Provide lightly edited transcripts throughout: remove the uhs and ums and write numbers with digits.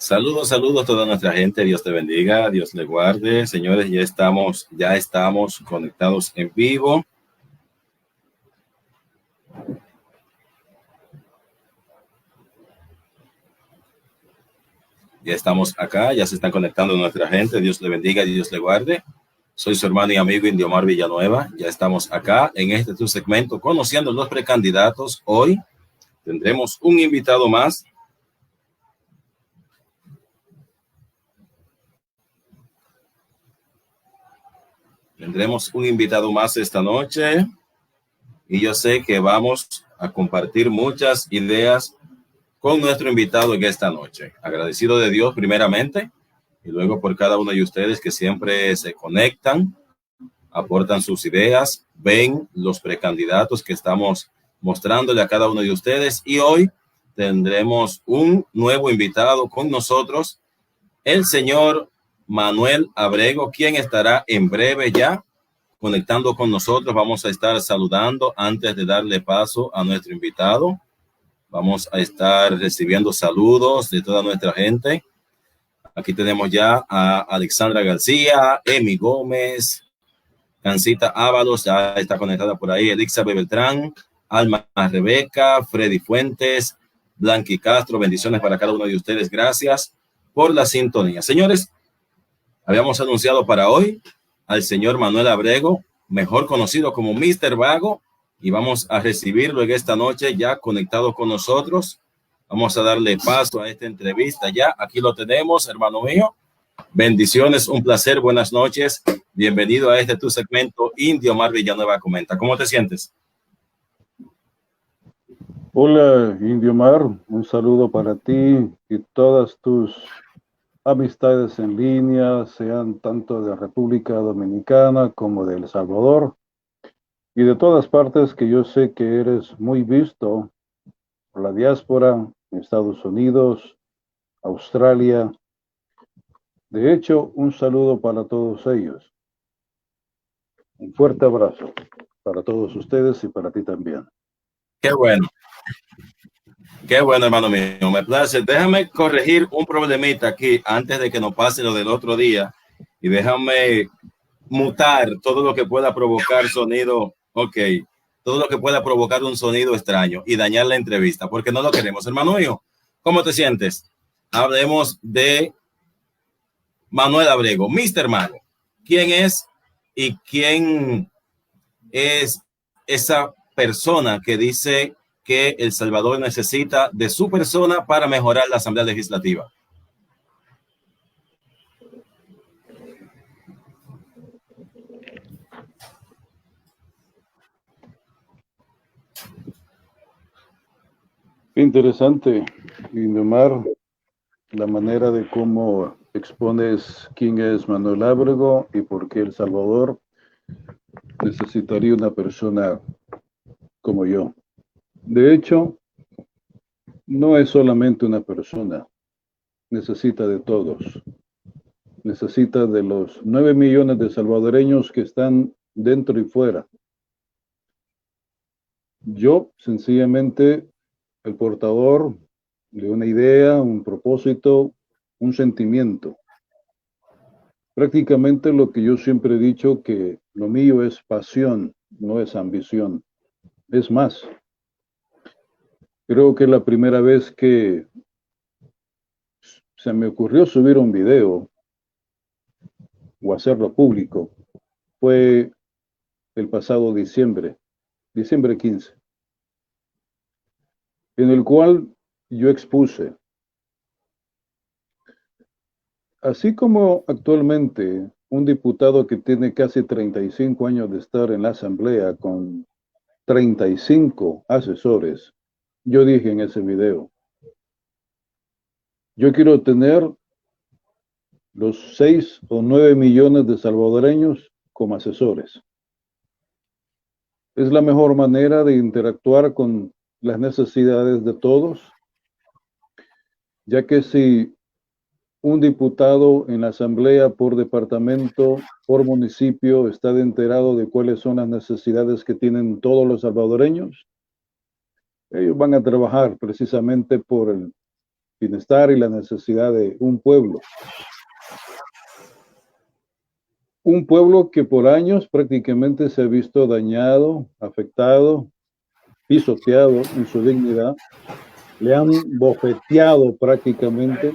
Saludos, saludos a toda nuestra gente. Dios te bendiga, Dios le guarde. Señores, ya estamos conectados en vivo. Ya estamos acá, ya se están conectando nuestra gente. Dios le bendiga, Dios le guarde. Soy su hermano y amigo Indiomar Villanueva. Ya estamos acá en este tu segmento, conociendo los precandidatos. Hoy tendremos un invitado más. Tendremos un invitado más esta noche y yo sé que vamos a compartir muchas ideas con nuestro invitado en esta noche. Agradecido de Dios primeramente y luego por cada uno de ustedes que siempre se conectan, aportan sus ideas, ven los precandidatos que estamos mostrándole a cada uno de ustedes y hoy tendremos un nuevo invitado con nosotros, el señor Manuel Abrego, quien estará en breve ya conectando con nosotros. Vamos a estar saludando antes de darle paso a nuestro invitado. Vamos a estar recibiendo saludos de toda nuestra gente. Aquí tenemos ya a Alexandra García, Emi Gómez, Cancita Ábalos, ya está conectada por ahí, Elizabeth Beltrán, Alma Rebeca, Freddy Fuentes, Blanqui Castro. Bendiciones para cada uno de ustedes. Gracias por la sintonía. Señores, habíamos anunciado para hoy al señor Manuel Abrego, mejor conocido como Mr. Vago, y vamos a recibirlo en esta noche ya conectado con nosotros. Vamos a darle paso a esta entrevista ya. Aquí lo tenemos, hermano mío. Bendiciones, un placer, buenas noches. Bienvenido a este tu segmento Indiomar Villanueva Comenta. ¿Cómo te sientes? Hola, Indiomar. Un saludo para ti y todas tus amistades en línea, sean tanto de República Dominicana como de El Salvador y de todas partes, que yo sé que eres muy visto por la diáspora, Estados Unidos, Australia. De hecho, un saludo para todos ellos. Un fuerte abrazo para todos ustedes y para ti también. Qué bueno. Qué bueno, hermano mío. Me place. Déjame corregir un problemita aquí antes de que nos pase lo del otro día y déjame mutar todo lo que pueda provocar sonido. Ok. Todo lo que pueda provocar un sonido extraño y dañar la entrevista, porque no lo queremos, hermano mío. ¿Cómo te sientes? Hablemos de Manuel Abrego, Mr. Mago. ¿Quién es y quién es esa persona que dice que El Salvador necesita de su persona para mejorar la Asamblea Legislativa? Interesante, Indomar, la manera de cómo expones quién es Manuel Abrego y por qué El Salvador necesitaría una persona como yo. De hecho, no es solamente una persona, necesita de todos. Necesita de los 9 millones de salvadoreños que están dentro y fuera. Yo, sencillamente, el portador de una idea, un propósito, un sentimiento. Prácticamente lo que yo siempre he dicho, que lo mío es pasión, no es ambición. Es más, creo que la primera vez que se me ocurrió subir un video o hacerlo público fue el pasado diciembre 15, en el cual yo expuse, así como actualmente un diputado que tiene casi 35 años de estar en la Asamblea con 35 asesores, yo dije en ese video, yo quiero tener los 6 o 9 millones de salvadoreños como asesores. Es la mejor manera de interactuar con las necesidades de todos, ya que si un diputado en la asamblea por departamento, por municipio, está enterado de cuáles son las necesidades que tienen todos los salvadoreños, ellos van a trabajar precisamente por el bienestar y la necesidad de un pueblo. Un pueblo que por años prácticamente se ha visto dañado, afectado, pisoteado en su dignidad. Le han bofeteado prácticamente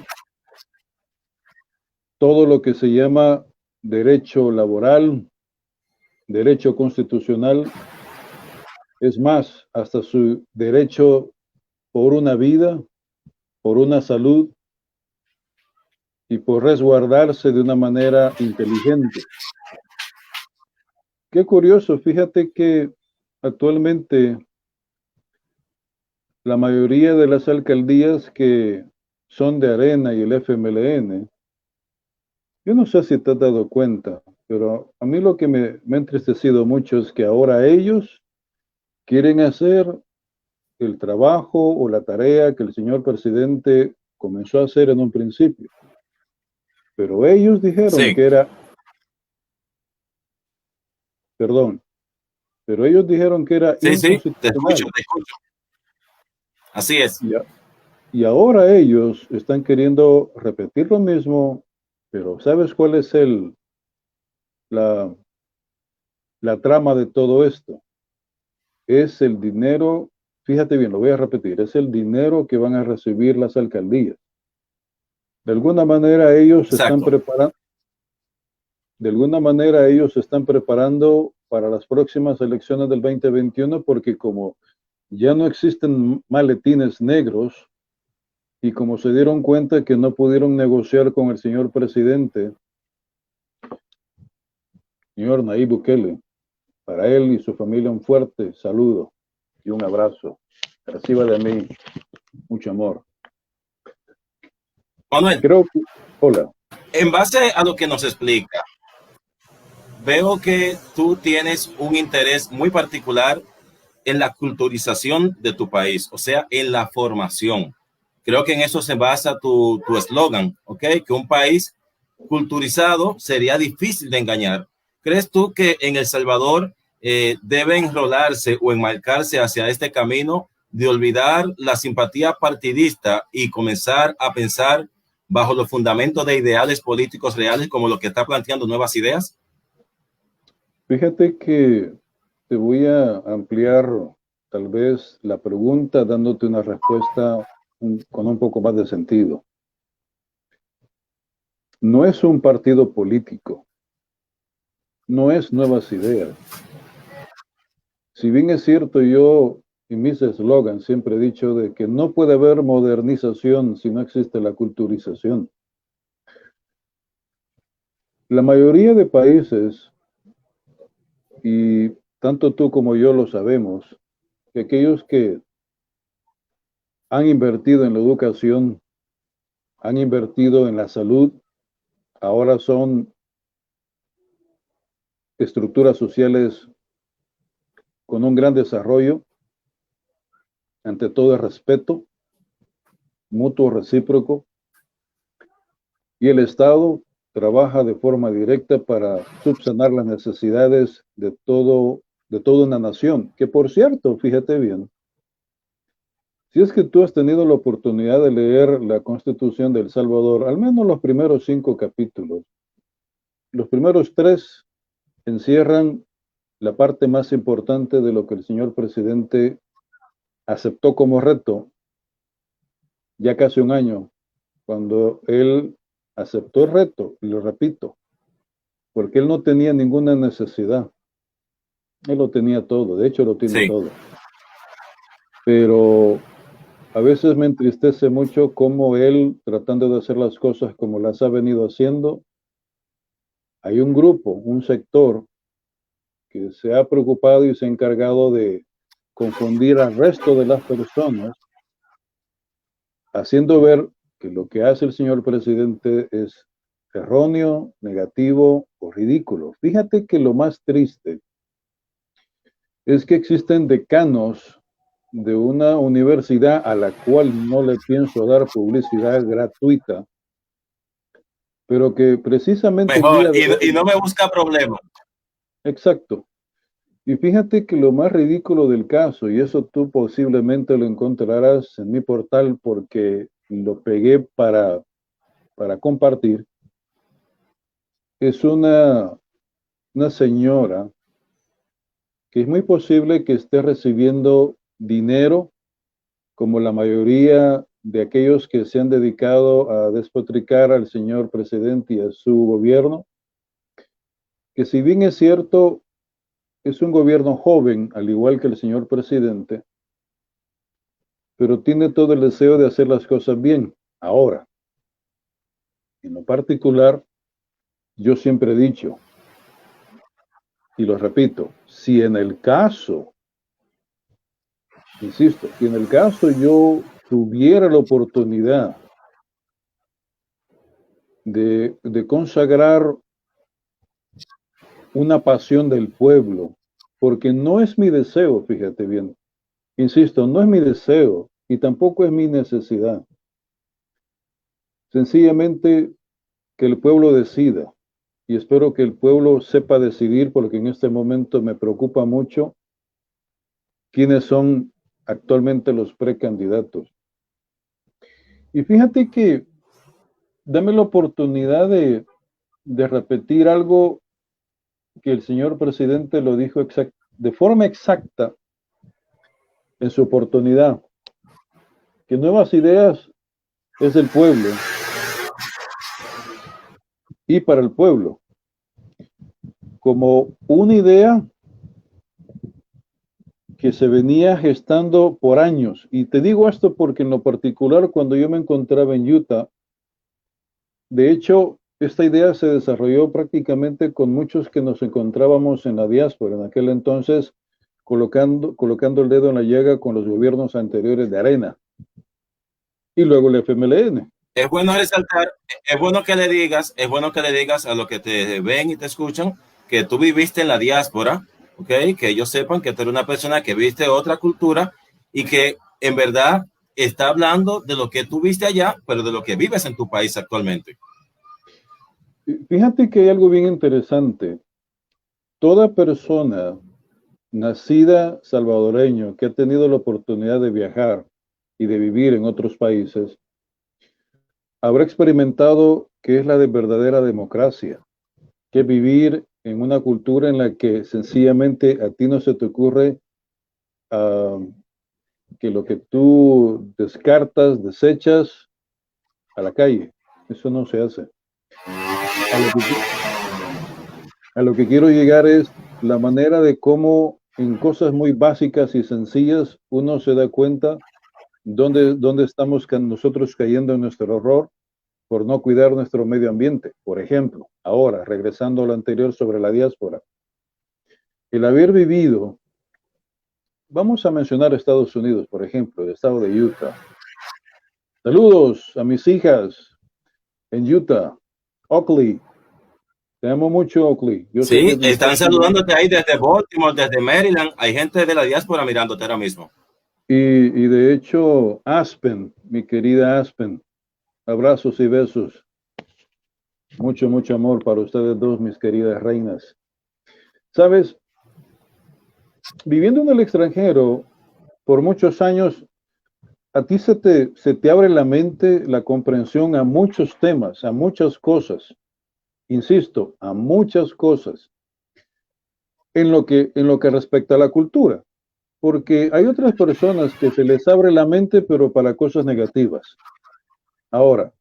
todo lo que se llama derecho laboral, derecho constitucional, es más, hasta su derecho por una vida, por una salud y por resguardarse de una manera inteligente. Qué curioso, fíjate que actualmente la mayoría de las alcaldías que son de Arena y el FMLN, yo no sé si te has dado cuenta, pero a mí lo que me ha entristecido mucho es que ahora ellos quieren hacer el trabajo o la tarea que el señor presidente comenzó a hacer en un principio. Pero ellos dijeron Sí, que era, perdón, pero ellos dijeron que era sí, sí, te escucho, inconstitucional. te escucho. Así es. Y, y ahora ellos están queriendo repetir lo mismo, pero ¿sabes cuál es la, la trama de todo esto? Es el dinero, fíjate bien, lo voy a repetir, es el dinero que van a recibir las alcaldías. De alguna manera ellos se están Exacto. preparando, de alguna manera ellos se están preparando para las próximas elecciones del 2021 porque como ya no existen maletines negros y como se dieron cuenta que no pudieron negociar con el señor presidente, señor Nayib Bukele, para él y su familia un fuerte saludo y un abrazo. Reciba de mí mucho amor. Manuel, Creo que, hola, en base a lo que nos explica, veo que tú tienes un interés muy particular en la culturización de tu país, o sea, en la formación. Creo que en eso se basa tu eslogan, ¿ok? Que un país culturizado sería difícil de engañar. ¿Crees tú que en El Salvador debe enrolarse o enmarcarse hacia este camino de olvidar la simpatía partidista y comenzar a pensar bajo los fundamentos de ideales políticos reales como lo que está planteando Nuevas Ideas? fíjate que te voy a ampliar tal vez la pregunta dándote una respuesta con un poco más de sentido. No es un partido político, no es Nuevas Ideas. Si bien es cierto, yo en mis eslogans siempre he dicho de que no puede haber modernización si no existe la culturización. La mayoría de países, y tanto tú como yo lo sabemos, que aquellos que han invertido en la educación, han invertido en la salud, ahora son estructuras sociales con un gran desarrollo, ante todo el respeto mutuo recíproco, y el Estado trabaja de forma directa para subsanar las necesidades de toda una nación, que por cierto, fíjate bien, si es que tú has tenido la oportunidad de leer la Constitución de El Salvador, al menos los primeros 5 capítulos, los primeros 3 encierran la parte más importante de lo que el señor presidente aceptó como reto ya casi un año, cuando él aceptó el reto, y lo repito, porque él no tenía ninguna necesidad, él lo tenía todo, de hecho lo tiene Sí. todo, pero a veces me entristece mucho cómo él, tratando de hacer las cosas como las ha venido haciendo, hay un grupo, un sector que se ha preocupado y se ha encargado de confundir al resto de las personas, haciendo ver que lo que hace el señor presidente es erróneo, negativo o ridículo. Fíjate que lo más triste es que existen decanos de una universidad a la cual no le pienso dar publicidad gratuita, pero que precisamente el Mejor, día de y hoy, no me busca problemas. exacto, y fíjate que lo más ridículo del caso, y eso tú posiblemente lo encontrarás en mi portal porque lo pegué para compartir. Es una señora que es muy posible que esté recibiendo dinero, como la mayoría de aquellos que se han dedicado a despotricar al señor presidente y a su gobierno, que si bien es cierto, es un gobierno joven, al igual que el señor presidente, pero tiene todo el deseo de hacer las cosas bien. Ahora, en lo particular, yo siempre he dicho, y lo repito, si en el caso, insisto, si en el caso yo tuviera la oportunidad de consagrar una pasión del pueblo, porque no es mi deseo, fíjate bien, insisto, no es mi deseo y tampoco es mi necesidad. Sencillamente que el pueblo decida, y espero que el pueblo sepa decidir, porque en este momento me preocupa mucho quiénes son actualmente los precandidatos. Y fíjate que dame la oportunidad de repetir algo que el señor presidente lo dijo de forma exacta en su oportunidad, que Nuevas Ideas es del pueblo y para el pueblo, como una idea que se venía gestando por años. Y te digo esto porque en lo particular, cuando yo me encontraba en Utah, de hecho, esta idea se desarrolló prácticamente con muchos que nos encontrábamos en la diáspora, en aquel entonces, colocando el dedo en la llaga con los gobiernos anteriores de Arena. Y luego el FMLN. Es bueno resaltar, es bueno que le digas a los que te ven y te escuchan que tú viviste en la diáspora, ¿ok? Que ellos sepan que tú eres una persona que viste otra cultura y que en verdad está hablando de lo que tú viste allá, pero de lo que vives en tu país actualmente. Fíjate que hay algo bien interesante. Toda persona nacida salvadoreño que ha tenido la oportunidad de viajar y de vivir en otros países, habrá experimentado qué es la de verdadera democracia, que vivir en una cultura en la que sencillamente a ti no se te ocurre que lo que tú descartas, desechas a la calle. Eso no se hace. A lo que quiero llegar es la manera de cómo en cosas muy básicas y sencillas uno se da cuenta dónde estamos nosotros cayendo en nuestro error por no cuidar nuestro medio ambiente. Por ejemplo, ahora, regresando a lo anterior sobre la diáspora, el haber vivido, vamos a mencionar Estados Unidos, por ejemplo, el estado de Utah. Saludos a mis hijas en Utah, Oakley. Te amo mucho, Oakley. Yo sé Sí, que están saludándote ahí desde Baltimore, desde Maryland. Hay gente de la diáspora mirándote ahora mismo. y de hecho, Aspen, mi querida Aspen, abrazos y besos. Mucho, mucho amor para ustedes dos, mis queridas reinas. Sabes, viviendo en el extranjero por muchos años, a ti se te abre la mente, la comprensión a muchos temas, a muchas cosas. Insisto, a muchas cosas en lo que respecta a la cultura. Porque hay otras personas que se les abre la mente, pero para cosas negativas. Ahora,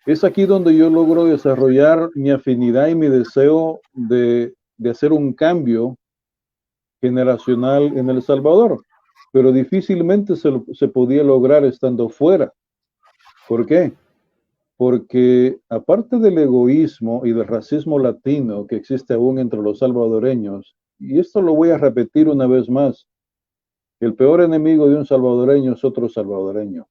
es aquí donde yo logro desarrollar mi afinidad y mi deseo de hacer un cambio generacional en El Salvador, pero difícilmente se podía lograr estando fuera. ¿Por qué? Porque aparte del egoísmo y del racismo latino que existe aún entre los salvadoreños, y esto lo voy a repetir una vez más, el peor enemigo de un salvadoreño es otro salvadoreño.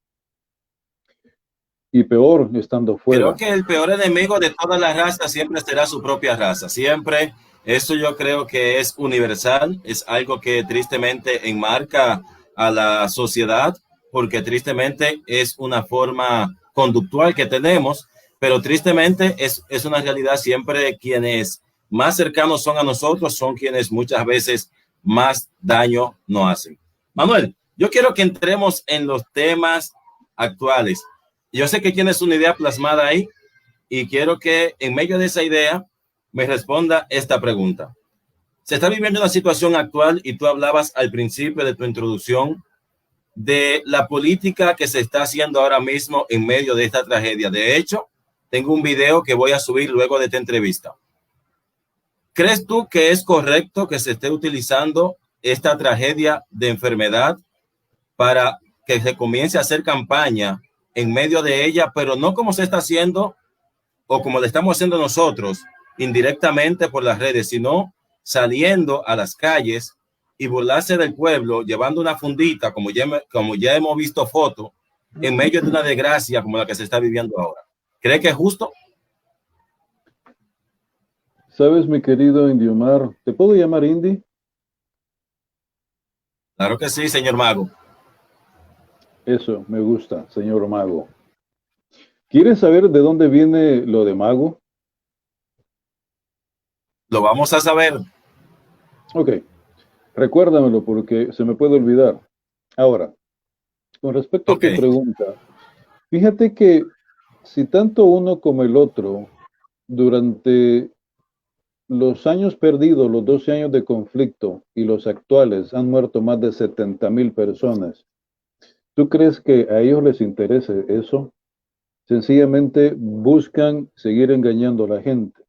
Y peor estando fuera. Creo que el peor enemigo de todas las razas siempre será su propia raza. Siempre, eso yo creo que es universal, es algo que tristemente enmarca a la sociedad, porque tristemente es una forma conductual que tenemos, pero tristemente es una realidad. Siempre quienes más cercanos son a nosotros son quienes muchas veces más daño nos hacen. Manuel, yo quiero que entremos en los temas actuales. Yo sé que tienes una idea plasmada ahí y quiero que en medio de esa idea me responda esta pregunta. Se está viviendo una situación actual y tú hablabas al principio de tu introducción de la política que se está haciendo ahora mismo en medio de esta tragedia. De hecho, tengo un video que voy a subir luego de esta entrevista. ¿Crees tú que es correcto que se esté utilizando esta tragedia de enfermedad para que se comience a hacer campaña en medio de ella, pero no como se está haciendo o como le estamos haciendo nosotros indirectamente por las redes, sino saliendo a las calles y burlarse del pueblo, llevando una fundita, como ya hemos visto fotos, en medio de una desgracia como la que se está viviendo ahora? ¿Cree que es justo? Sabes, mi querido Indiomar, ¿te puedo llamar Indy? Claro que sí, señor Mago. Eso, me gusta, señor Mago. ¿Quieres saber de dónde viene lo de Mago? Lo vamos a saber. Ok, recuérdamelo porque se me puede olvidar. Ahora, con respecto a tu pregunta, fíjate que si tanto uno como el otro, durante los años perdidos, los 12 años de conflicto y los actuales, han muerto más de 70,000 personas. ¿Tú crees que a ellos les interese eso? Sencillamente buscan seguir engañando a la gente.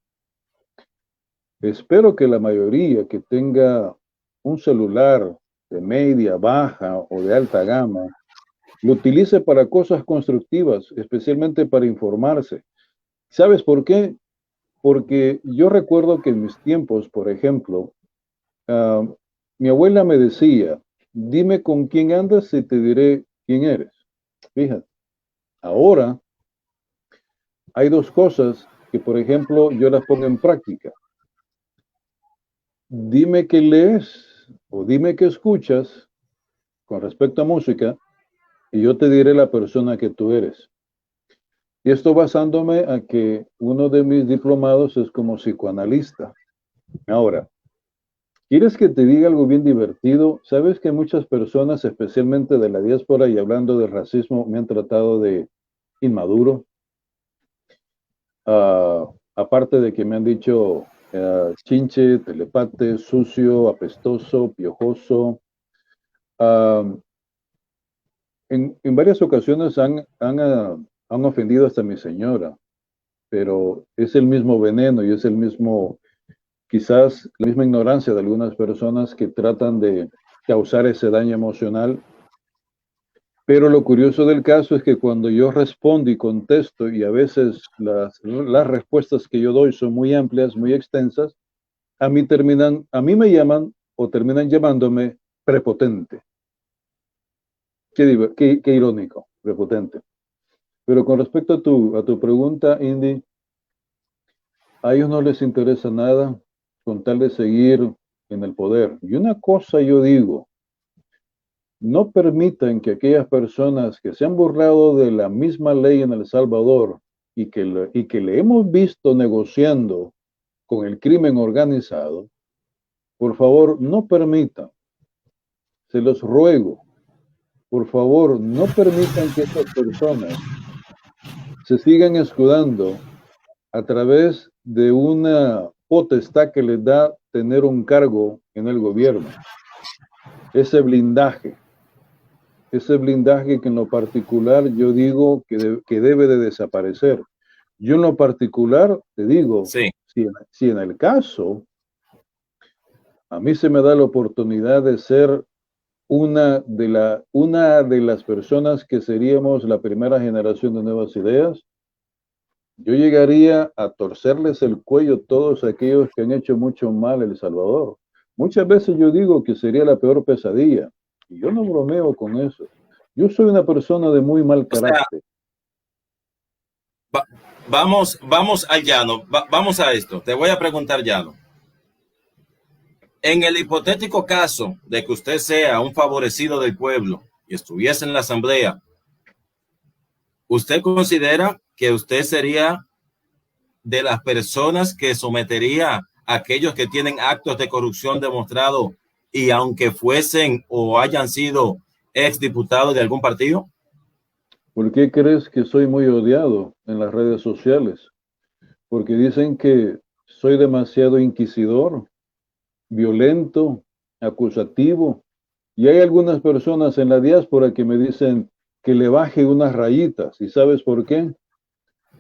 Espero que la mayoría que tenga un celular de media, baja o de alta gama, lo utilice para cosas constructivas, especialmente para informarse. ¿Sabes por qué? Porque yo recuerdo que en mis tiempos, por ejemplo, mi abuela me decía, dime con quién andas y te diré quién eres. Fíjate, ahora hay dos cosas que, por ejemplo, yo las pongo en práctica. Dime qué lees o dime qué escuchas con respecto a música y yo te diré la persona que tú eres. Y esto basándome a que uno de mis diplomados es como psicoanalista. Ahora, ¿quieres que te diga algo bien divertido? Sabes que muchas personas, especialmente de la diáspora y hablando del racismo, me han tratado de inmaduro. Aparte de que me han dicho chinche, telepate, sucio, apestoso, piojoso. En varias ocasiones han ofendido hasta a mi señora, pero es el mismo veneno y es el mismo, quizás la misma ignorancia de algunas personas que tratan de causar ese daño emocional. Pero lo curioso del caso es que cuando yo respondo y contesto, y a veces las respuestas que yo doy son muy amplias, muy extensas, a mí me llaman o terminan llamándome prepotente. Qué irónico, prepotente. Pero con respecto a tu pregunta, Indy, a ellos no les interesa nada con tal de seguir en el poder. Y una cosa yo digo, no permitan que aquellas personas que se han burlado de la misma ley en El Salvador y que le hemos visto negociando con el crimen organizado, por favor, no permitan, se los ruego, por favor, no permitan que estas personas se sigan escudando a través de una potestad que les da tener un cargo en el gobierno. Ese blindaje que en lo particular yo digo que debe de desaparecer. Yo en lo particular te digo, sí. si en el caso a mí se me da la oportunidad de ser una de las personas que seríamos la primera generación de nuevas ideas, yo llegaría a torcerles el cuello a todos aquellos que han hecho mucho mal a El Salvador. Muchas veces yo digo que sería la peor pesadilla, y yo no bromeo con eso. Yo soy una persona de muy mal carácter. Vamos al llano, vamos a esto. Te voy a preguntar, Llano. En el hipotético caso de que usted sea un favorecido del pueblo y estuviese en la asamblea, ¿usted considera que usted sería de las personas que sometería a aquellos que tienen actos de corrupción demostrado y aunque fuesen o hayan sido exdiputados de algún partido? ¿Por qué crees que soy muy odiado en las redes sociales? Porque dicen que soy demasiado inquisidor, violento, acusativo. Y hay algunas personas en la diáspora que me dicen que le baje unas rayitas. ¿Y sabes por qué?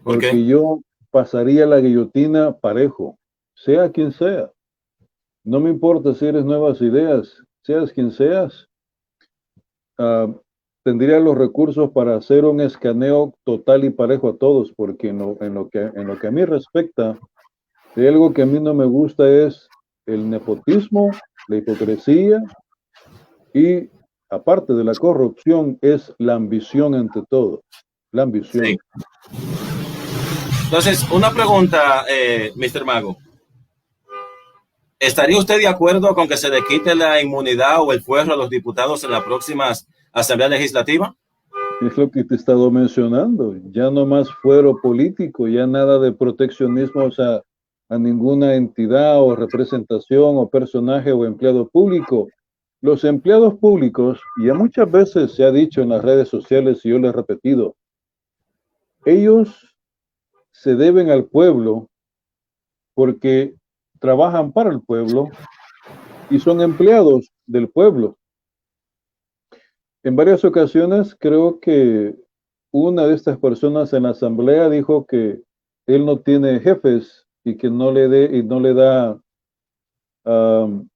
¿Por qué? Porque yo pasaría la guillotina parejo, sea quien sea. No me importa si eres nuevas ideas, seas quien seas, ah, tendría los recursos para hacer un escaneo total y parejo a todos, porque en lo que a mí respecta, hay algo que a mí no me gusta es el nepotismo, la hipocresía y, aparte de la corrupción, es la ambición ante todo. La Sí. ambición. Entonces, una pregunta, Mr. Mago. ¿Estaría usted de acuerdo con que se le quite la inmunidad o el fuero a los diputados en las próximas asambleas legislativas? Es lo que te he estado mencionando. Ya no más fuero político, ya nada de proteccionismo, o sea, a ninguna entidad o representación o personaje o empleado público. Los empleados públicos, ya muchas veces se ha dicho en las redes sociales y yo lo he repetido, ellos se deben al pueblo porque trabajan para el pueblo y son empleados del pueblo. En varias ocasiones creo que una de estas personas en la asamblea dijo que él no tiene jefes y que no le da um,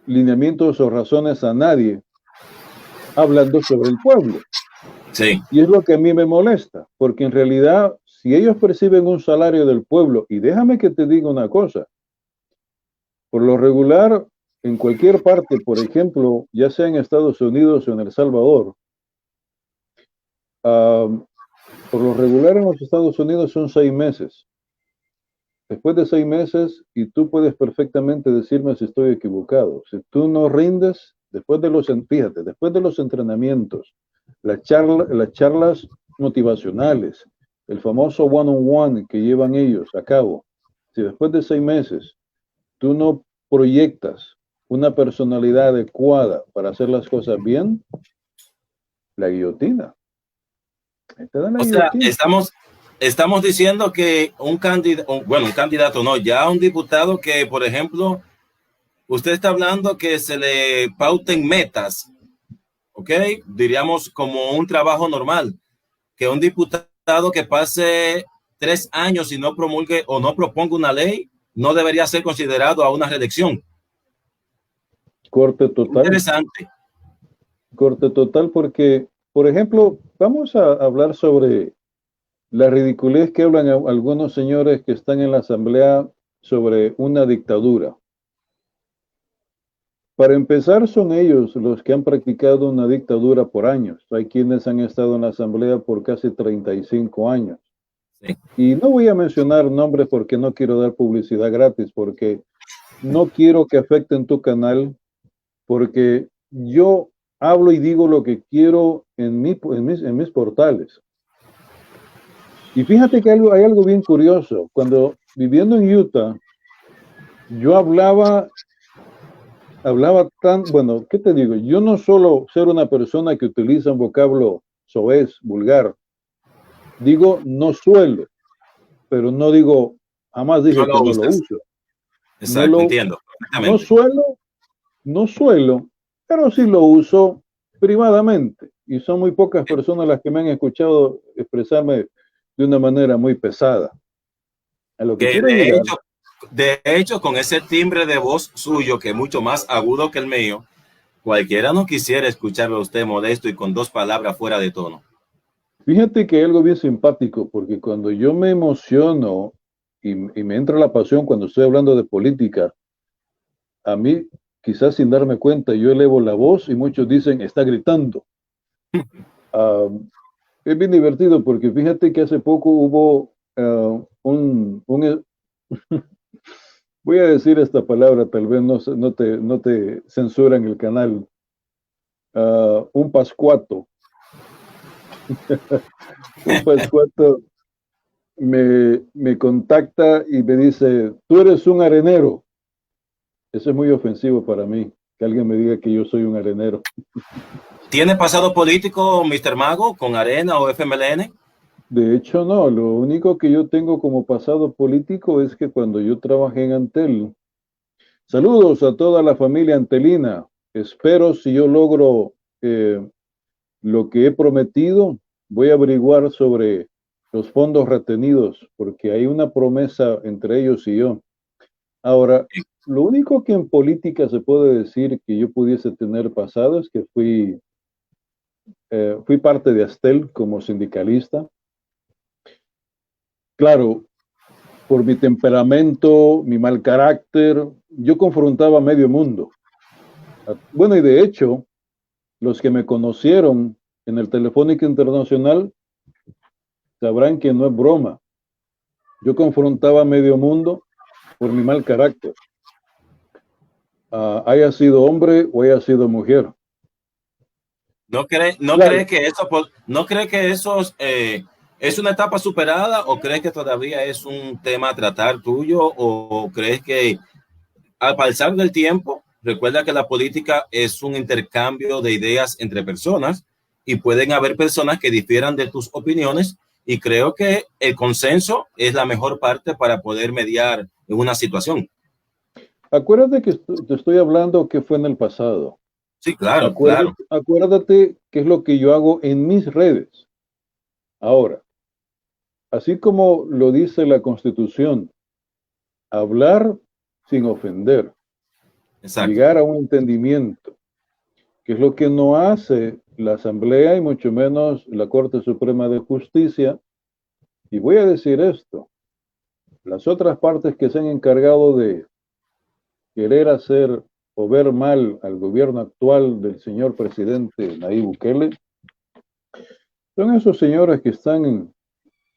lineamientos o razones a nadie, hablando sobre el pueblo. Sí. Y es lo que a mí me molesta, porque en realidad, si ellos perciben un salario del pueblo, y déjame que te diga una cosa, por lo regular, en cualquier parte, por ejemplo, ya sea en Estados Unidos o en El Salvador, por lo regular en los Estados Unidos son 6 meses. Después de 6 meses, y tú puedes perfectamente decirme si estoy equivocado, si tú no rindes, fíjate, después de los entrenamientos, las charlas motivacionales, el famoso one-on-one que llevan ellos a cabo, si después de 6 meses tú no proyectas una personalidad adecuada para hacer las cosas bien, la guillotina. Te dan la O sea, guillotina. estamos diciendo que un candidato, bueno, un candidato no, ya un diputado que, por ejemplo, usted está hablando que se le pauten metas, ¿ok? Diríamos como un trabajo normal, que un diputado que pase 3 años y no promulgue o no proponga una ley, no debería ser considerado a una reelección. Corte total. Interesante. Corte total porque, por ejemplo, vamos a hablar sobre la ridiculez que hablan algunos señores que están en la asamblea sobre una dictadura. Para empezar, son ellos los que han practicado una dictadura por años. Hay quienes han estado en la asamblea por casi 35 años. Sí. Y no voy a mencionar nombres porque no quiero dar publicidad gratis, porque no quiero que afecten tu canal, porque yo hablo y digo lo que quiero en mis portales. Y fíjate que hay algo bien curioso. Cuando viviendo en Utah, yo hablaba bueno, ¿qué te digo? Yo no solo ser una persona que utiliza un vocablo soez, vulgar, digo no suelo, pero no digo, jamás No dije que lo no lo usas. uso. No Exacto, lo, entiendo. no Perfectamente. suelo, pero sí lo uso privadamente. Y son muy pocas personas las que me han escuchado expresarme de una manera muy pesada. A lo que Que quiero llegar. de hecho, con ese timbre de voz suyo, que es mucho más agudo que el mío, cualquiera no quisiera escucharlo a usted modesto y con 2 palabras fuera de tono. Fíjate que hay algo bien simpático, porque cuando yo me emociono y me entra la pasión cuando estoy hablando de política, a mí, quizás sin darme cuenta, yo elevo la voz y muchos dicen, está gritando. Es bien divertido porque fíjate que hace poco hubo voy a decir esta palabra, tal vez no te censuran el canal, un pascuato. Un pascuato me contacta y me dice, tú eres un arenero. Eso es muy ofensivo para mí, que alguien me diga que yo soy un arenero. ¿Tiene pasado político, Mr. Mago, con Arena o FMLN? De hecho, no, lo único que yo tengo como pasado político es que cuando yo trabajé en Antel, saludos a toda la familia antelina, espero si yo logro lo que he prometido, voy a averiguar sobre los fondos retenidos, porque hay una promesa entre ellos y yo. Ahora, lo único que en política se puede decir que yo pudiese tener pasado es que fui parte de Astel como sindicalista. Claro, por mi temperamento, mi mal carácter, yo confrontaba a medio mundo. Bueno, y de hecho, los que me conocieron en el Telefónica Internacional sabrán que no es broma. Yo confrontaba a medio mundo por mi mal carácter, haya sido hombre o haya sido mujer. ¿No Claro, cree que no cree que eso es una etapa superada o crees que todavía es un tema a tratar tuyo o crees que al pasar del tiempo, recuerda que la política es un intercambio de ideas entre personas y pueden haber personas que difieran de tus opiniones y creo que el consenso es la mejor parte para poder mediar en una situación. acuérdate que te estoy hablando que fue en el pasado. Sí, claro, claro. Acuérdate qué es lo que yo hago en mis redes. Ahora, así como lo dice la Constitución, hablar sin ofender, Exacto. llegar a un entendimiento, que es lo que no hace la Asamblea y mucho menos la Corte Suprema de Justicia. Y voy a decir esto, las otras partes que se han encargado de querer hacer o ver mal al gobierno actual del señor presidente Nayib Bukele, son esos señores que están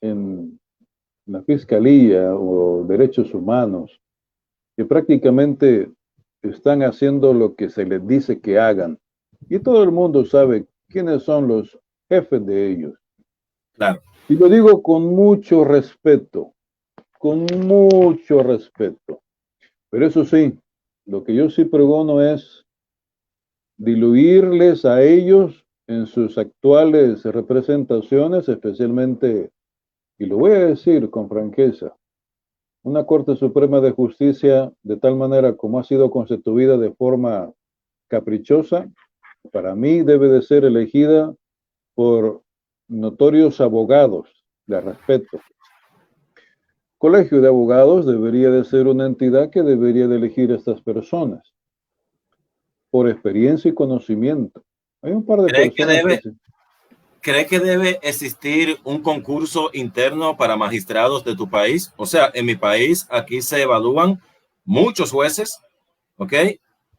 en la Fiscalía o Derechos Humanos, que prácticamente están haciendo lo que se les dice que hagan. Y todo el mundo sabe quiénes son los jefes de ellos. Claro. Y lo digo con mucho respeto, con mucho respeto. Pero eso sí, lo que yo sí pregono es diluirles a ellos en sus actuales representaciones, especialmente, y lo voy a decir con franqueza, una Corte Suprema de Justicia, de tal manera como ha sido constituida de forma caprichosa, para mí debe de ser elegida por notorios abogados, de respeto. Colegio de Abogados debería de ser una entidad que debería de elegir a estas personas por experiencia y conocimiento. Hay un par de ¿Cree que personas que debe, sí. cree que debe existir un concurso interno para magistrados de tu país? O sea, en mi país aquí se evalúan muchos jueces, ¿ok?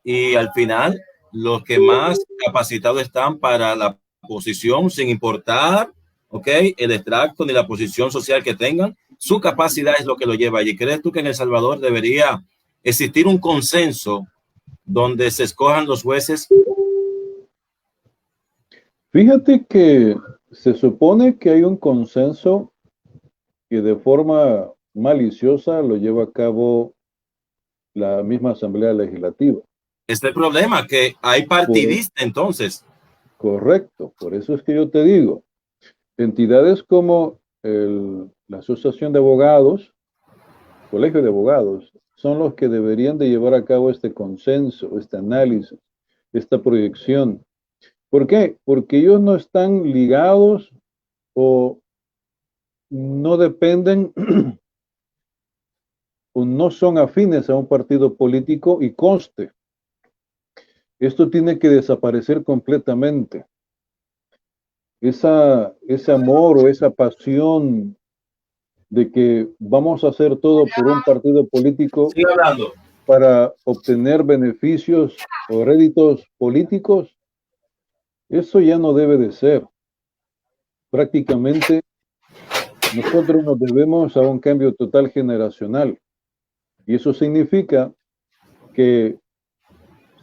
Y al final, los que más capacitados están para la posición, sin importar, ¿ok? El extracto ni la posición social que tengan, su capacidad es lo que lo lleva allí. ¿Crees tú que en El Salvador debería existir un consenso donde se escojan los jueces? Fíjate que se supone que hay un consenso que de forma maliciosa lo lleva a cabo la misma Asamblea Legislativa. Este problema, que hay Por, partidista entonces. correcto, por eso es que yo te digo, entidades como la Asociación de Abogados, Colegio de Abogados, son los que deberían de llevar a cabo este consenso, este análisis, esta proyección. ¿Por qué? Porque ellos no están ligados o no dependen o no son afines a un partido político y conste, esto tiene que desaparecer completamente. Ese amor o esa pasión de que vamos a hacer todo por un partido político Sigue hablando. para obtener beneficios o réditos políticos, eso ya no debe de ser. Prácticamente nosotros nos debemos a un cambio total generacional. Y eso significa que,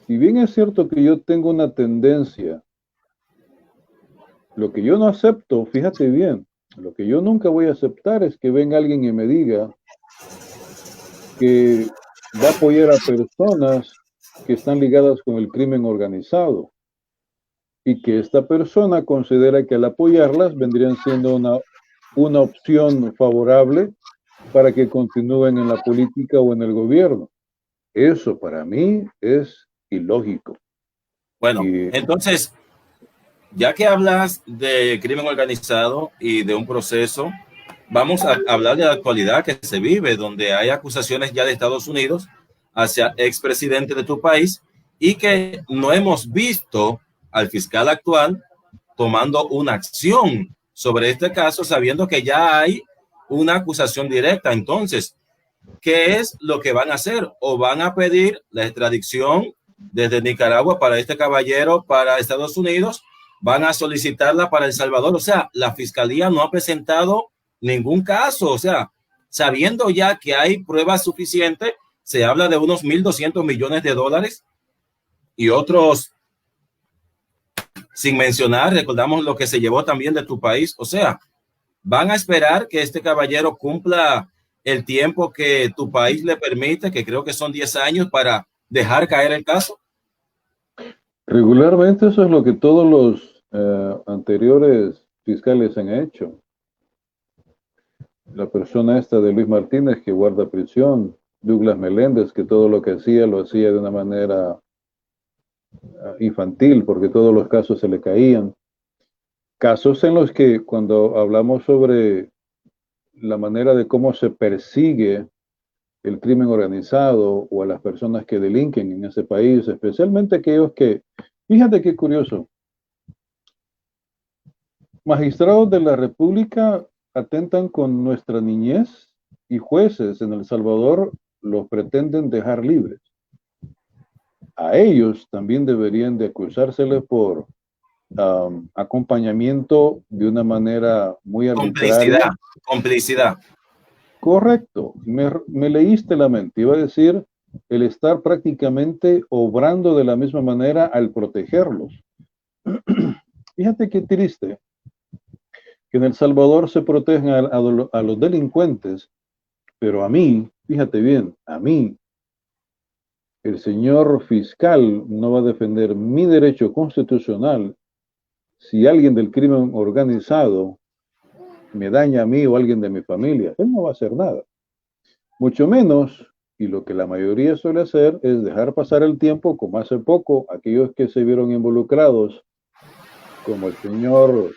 si bien es cierto que yo tengo una tendencia, lo que yo no acepto, fíjate bien, lo que yo nunca voy a aceptar es que venga alguien y me diga que va a apoyar a personas que están ligadas con el crimen organizado. y que esta persona considera que al apoyarlas vendrían siendo una opción favorable para que continúen en la política o en el gobierno. Eso para mí es ilógico. Bueno, Y entonces, ya que hablas de crimen organizado y de un proceso, vamos a hablar de la actualidad que se vive, donde hay acusaciones ya de Estados Unidos hacia expresidente de tu país y que no hemos visto al fiscal actual tomando una acción sobre este caso, sabiendo que ya hay una acusación directa. Entonces, ¿qué es lo que van a hacer? ¿O van a pedir la extradición desde Nicaragua para este caballero para Estados Unidos? ¿Van a solicitarla para El Salvador? O sea, la fiscalía no ha presentado ningún caso. O sea, sabiendo ya que hay pruebas suficientes, se habla de unos 1.200 millones de dólares y otros, sin mencionar, recordamos lo que se llevó también de tu país. O sea, van a esperar que este caballero cumpla el tiempo que tu país le permite, que creo que son 10 años, para dejar caer el caso. regularmente eso es lo que todos los anteriores fiscales han hecho. La persona esta de Luis Martínez que guarda prisión, Douglas Meléndez que todo lo que hacía lo hacía de una manera infantil porque todos los casos se le caían. Casos en los que cuando hablamos sobre la manera de cómo se persigue el crimen organizado o a las personas que delinquen en ese país, especialmente aquellos que, fíjate qué curioso, magistrados de la República atentan con nuestra niñez y jueces en El Salvador los pretenden dejar libres. A ellos también deberían de acusárseles por acompañamiento de una manera muy arbitraria. Complicidad. Correcto, me leíste la mente, iba a decir el estar prácticamente obrando de la misma manera al protegerlos. Fíjate qué triste que en El Salvador se protegen a los delincuentes, pero a mí, fíjate bien, a mí, el señor fiscal no va a defender mi derecho constitucional si alguien del crimen organizado me daña a mí o a alguien de mi familia. Él no va a hacer nada. Mucho menos, y lo que la mayoría suele hacer es dejar pasar el tiempo, como hace poco, aquellos que se vieron involucrados, como el señor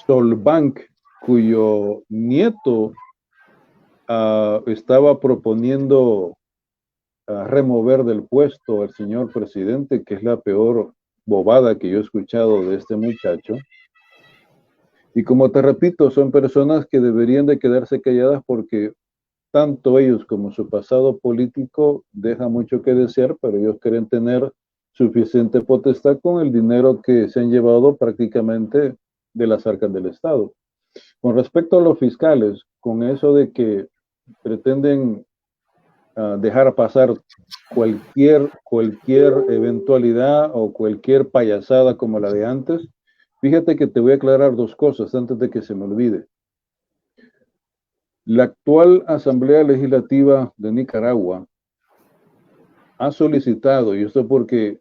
Solbank, cuyo nieto estaba proponiendo remover del puesto al señor presidente, que es la peor bobada que yo he escuchado de este muchacho. Y como te repito, son personas que deberían de quedarse calladas porque tanto ellos como su pasado político deja mucho que desear, pero ellos quieren tener suficiente potestad con el dinero que se han llevado prácticamente de las arcas del Estado. Con respecto a los fiscales, con eso de que pretenden dejar pasar cualquier eventualidad o cualquier payasada como la de antes, fíjate que te voy a aclarar dos cosas antes de que se me olvide. La actual Asamblea Legislativa de Nicaragua ha solicitado, y esto porque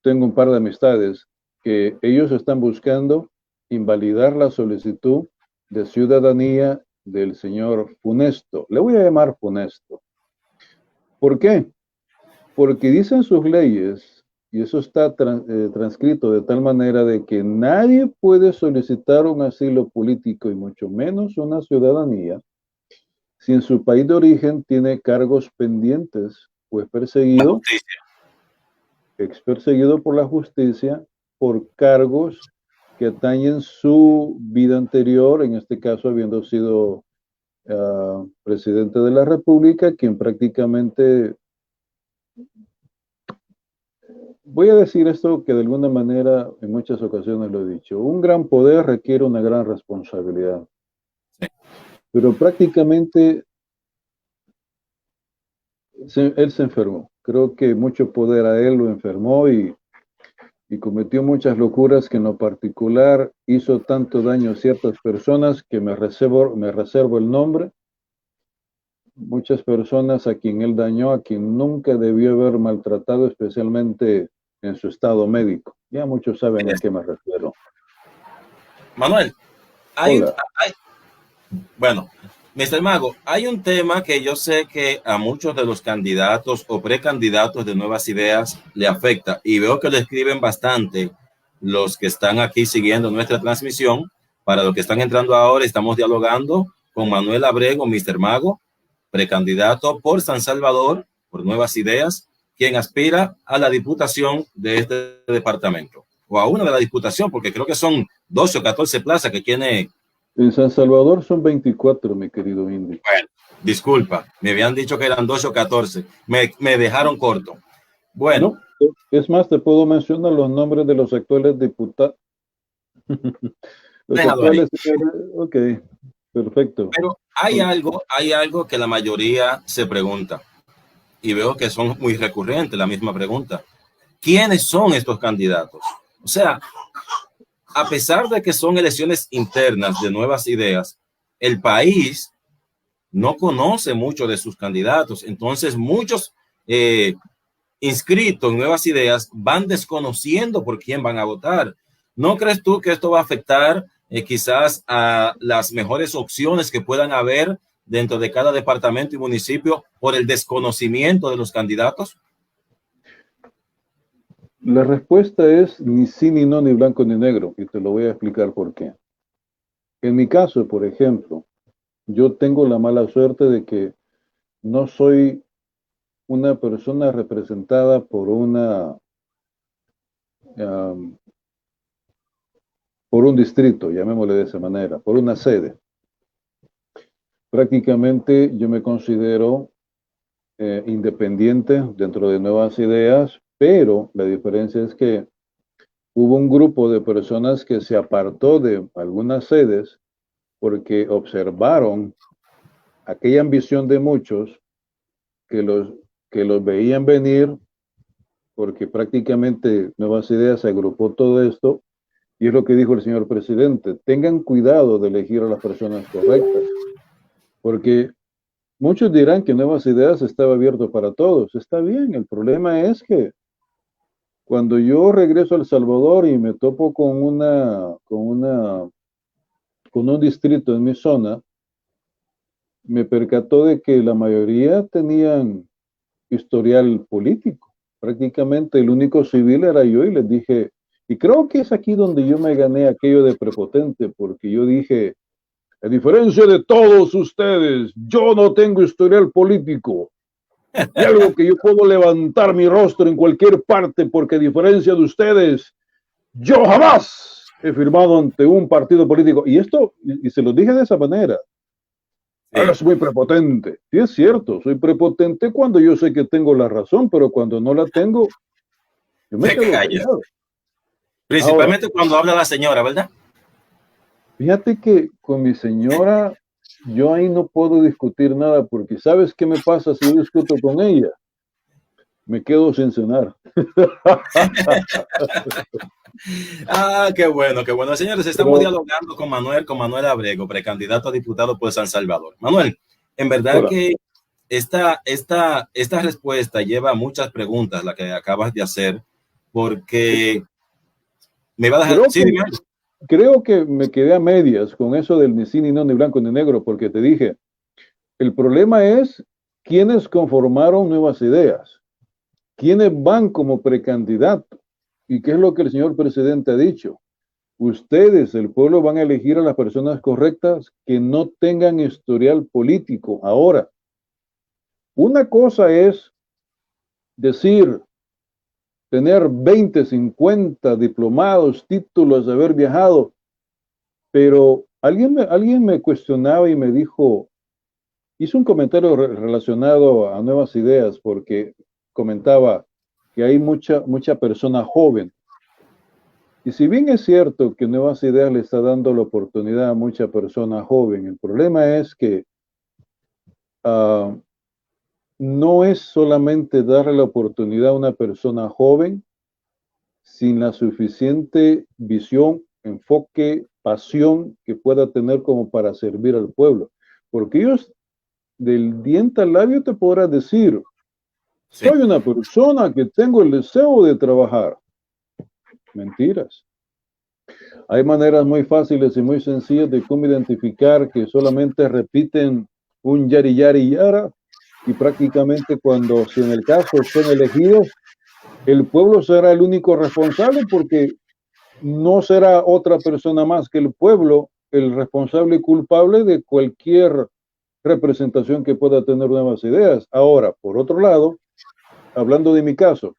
tengo un par de amistades, que ellos están buscando invalidar la solicitud de ciudadanía del señor Funesto. Le voy a llamar Funesto. ¿Por qué? Porque dicen sus leyes, y eso está transcrito de tal manera de que nadie puede solicitar un asilo político y mucho menos una ciudadanía si en su país de origen tiene cargos pendientes o es perseguido por la justicia por cargos que atañen su vida anterior, en este caso habiendo sido presidente de la República, quien prácticamente, voy a decir esto que de alguna manera en muchas ocasiones lo he dicho, un gran poder requiere una gran responsabilidad, pero prácticamente él se enfermó. Creo que mucho poder a él lo enfermó y cometió muchas locuras que en lo particular hizo tanto daño a ciertas personas que me reservo el nombre. Muchas personas a quien él dañó, a quien nunca debió haber maltratado, especialmente en su estado médico. Ya muchos saben a qué me refiero. Manuel, Hola. bueno, Mr. Mago, hay un tema que yo sé que a muchos de los candidatos o precandidatos de Nuevas Ideas le afecta y veo que lo escriben bastante los que están aquí siguiendo nuestra transmisión. Para los que están entrando ahora, estamos dialogando con Manuel Abrego, Mr. Mago, precandidato por San Salvador, por Nuevas Ideas, quien aspira a la diputación de este departamento, o a una de la diputación, porque creo que son 12 o 14 plazas que tiene. En San Salvador son 24, mi querido Indy. Bueno, disculpa, me habían dicho que eran 12 o 14. Me dejaron corto. Bueno. No, es más, te puedo mencionar los nombres de los actuales diputados. Los actuales, ok, perfecto. Pero hay algo que la mayoría se pregunta, y veo que son muy recurrentes la misma pregunta. ¿Quiénes son estos candidatos? O sea, a pesar de que son elecciones internas de Nuevas Ideas, el país no conoce mucho de sus candidatos. Entonces, muchos inscritos en Nuevas Ideas van desconociendo por quién van a votar. ¿No crees tú que esto va a afectar quizás a las mejores opciones que puedan haber dentro de cada departamento y municipio por el desconocimiento de los candidatos? La respuesta es ni sí, ni no, ni blanco, ni negro, y te lo voy a explicar por qué. En mi caso, por ejemplo, yo tengo la mala suerte de que no soy una persona representada por por un distrito, llamémosle de esa manera, por una sede. Prácticamente yo me considero independiente dentro de Nuevas Ideas, pero la diferencia es que hubo un grupo de personas que se apartó de algunas sedes porque observaron aquella ambición de muchos que los veían venir, porque prácticamente Nuevas Ideas se agrupó todo esto, y es lo que dijo el señor presidente: tengan cuidado de elegir a las personas correctas, porque muchos dirán que Nuevas Ideas estaba abierto para todos. Está bien, el problema es que cuando yo regreso a El Salvador y me topo con un distrito en mi zona, me percató de que la mayoría tenían historial político. Prácticamente el único civil era yo, y les dije, y creo que es aquí donde yo me gané aquello de prepotente, porque yo dije, a diferencia de todos ustedes, yo no tengo historial político. Y algo que yo puedo levantar mi rostro en cualquier parte, porque a diferencia de ustedes, yo jamás he firmado ante un partido político. Y esto, y se lo dije de esa manera. Sí. Ahora soy muy prepotente. Sí, es cierto, soy prepotente cuando yo sé que tengo la razón, pero cuando no la tengo, yo me quedo callado. Principalmente ahora, cuando habla la señora, ¿verdad? Fíjate que con mi señora, yo ahí no puedo discutir nada, porque ¿sabes qué me pasa si yo discuto con ella? Me quedo sin cenar. Qué bueno, qué bueno. Señores, estamos dialogando con Manuel Abrego, precandidato a diputado por San Salvador. Manuel, en verdad hola. Que esta respuesta lleva muchas preguntas, la que acabas de hacer, porque me va a dejar... Creo que me quedé a medias con eso del ni sí, ni no, ni blanco, ni negro, porque te dije, el problema es quiénes conformaron Nuevas Ideas, quiénes van como precandidato, y qué es lo que el señor presidente ha dicho. Ustedes, el pueblo, van a elegir a las personas correctas que no tengan historial político. Ahora, una cosa es decir, tener 20, 50 diplomados, títulos de haber viajado, pero alguien me cuestionaba y me dijo, hizo un comentario relacionado a Nuevas Ideas, porque comentaba que hay mucha persona joven. Y si bien es cierto que Nuevas Ideas le está dando la oportunidad a mucha persona joven, el problema es que no es solamente darle la oportunidad a una persona joven sin la suficiente visión, enfoque, pasión que pueda tener como para servir al pueblo. Porque ellos del diente al labio te podrán decir, soy una persona que tengo el deseo de trabajar. Mentiras. Hay maneras muy fáciles y muy sencillas de cómo identificar que solamente repiten un yari yari yara y prácticamente cuando, si en el caso son elegidos, el pueblo será el único responsable porque no será otra persona más que el pueblo el responsable y culpable de cualquier representación que pueda tener nuevas ideas. Ahora, por otro lado, hablando de mi caso,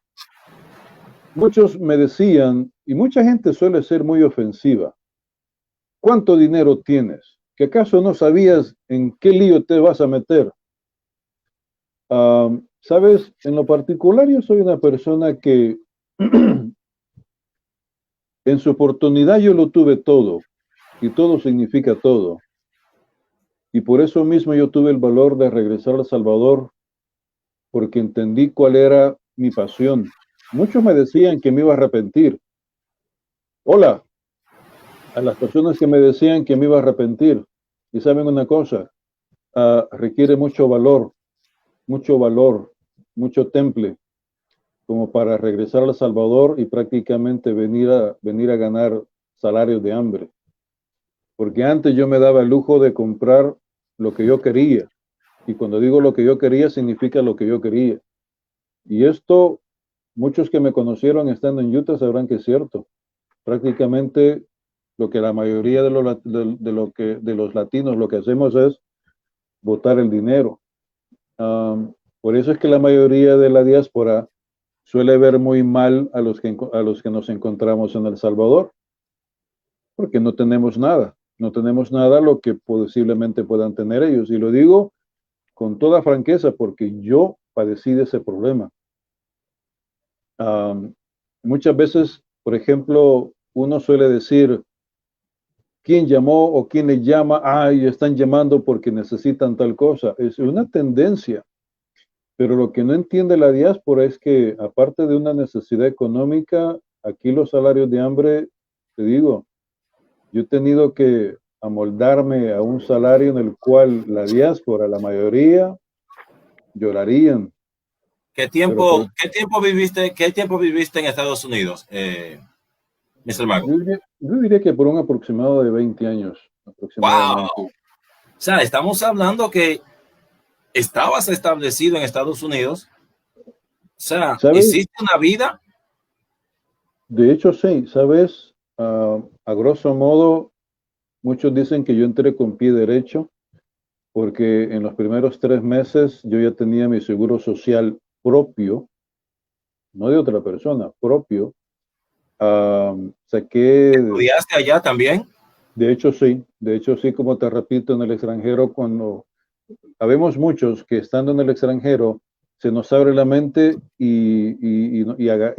muchos me decían, y mucha gente suele ser muy ofensiva, ¿cuánto dinero tienes? ¿Que acaso no sabías en qué lío te vas a meter? Sabes, en lo particular yo soy una persona que en su oportunidad yo lo tuve todo, y todo significa todo. Y por eso mismo yo tuve el valor de regresar a El Salvador, porque entendí cuál era mi pasión. Muchos me decían que me iba a arrepentir. Hola, a las personas que me decían que me iba a arrepentir. Y saben una cosa, requiere mucho valor, mucho temple, como para regresar a El Salvador y prácticamente venir a ganar salarios de hambre. Porque antes yo me daba el lujo de comprar lo que yo quería. Y cuando digo lo que yo quería, significa lo que yo quería. Y esto, muchos que me conocieron estando en Utah sabrán que es cierto. Prácticamente lo que la mayoría de los latinos lo que hacemos es botar el dinero. Por eso es que la mayoría de la diáspora suele ver muy mal a los que nos encontramos en El Salvador, porque no tenemos nada lo que posiblemente puedan tener ellos. Y lo digo con toda franqueza porque yo padecí de ese problema. Muchas veces, por ejemplo, uno suele decir, ¿quién llamó o quién le llama? Ay, están llamando porque necesitan tal cosa. Es una tendencia. Pero lo que no entiende la diáspora es que, aparte de una necesidad económica, aquí los salarios de hambre, te digo, yo he tenido que amoldarme a un salario en el cual la diáspora, la mayoría, llorarían. Pero por, qué tiempo viviste en Estados Unidos, Mr. Mago? yo diría que por un aproximado de 20 años, Wow. aproximadamente. O sea, estamos hablando que estabas establecido en Estados Unidos. O sea, ¿Sabes? hiciste una vida. De hecho, sí, ¿sabes? A grosso modo, muchos dicen que yo entré con pie derecho porque en los primeros 3 meses yo ya tenía mi seguro social propio, no de otra persona, propio. Saqué, ¿Estudiaste allá también? de hecho sí, como te repito, en el extranjero, cuando habemos muchos que estando en el extranjero se nos abre la mente y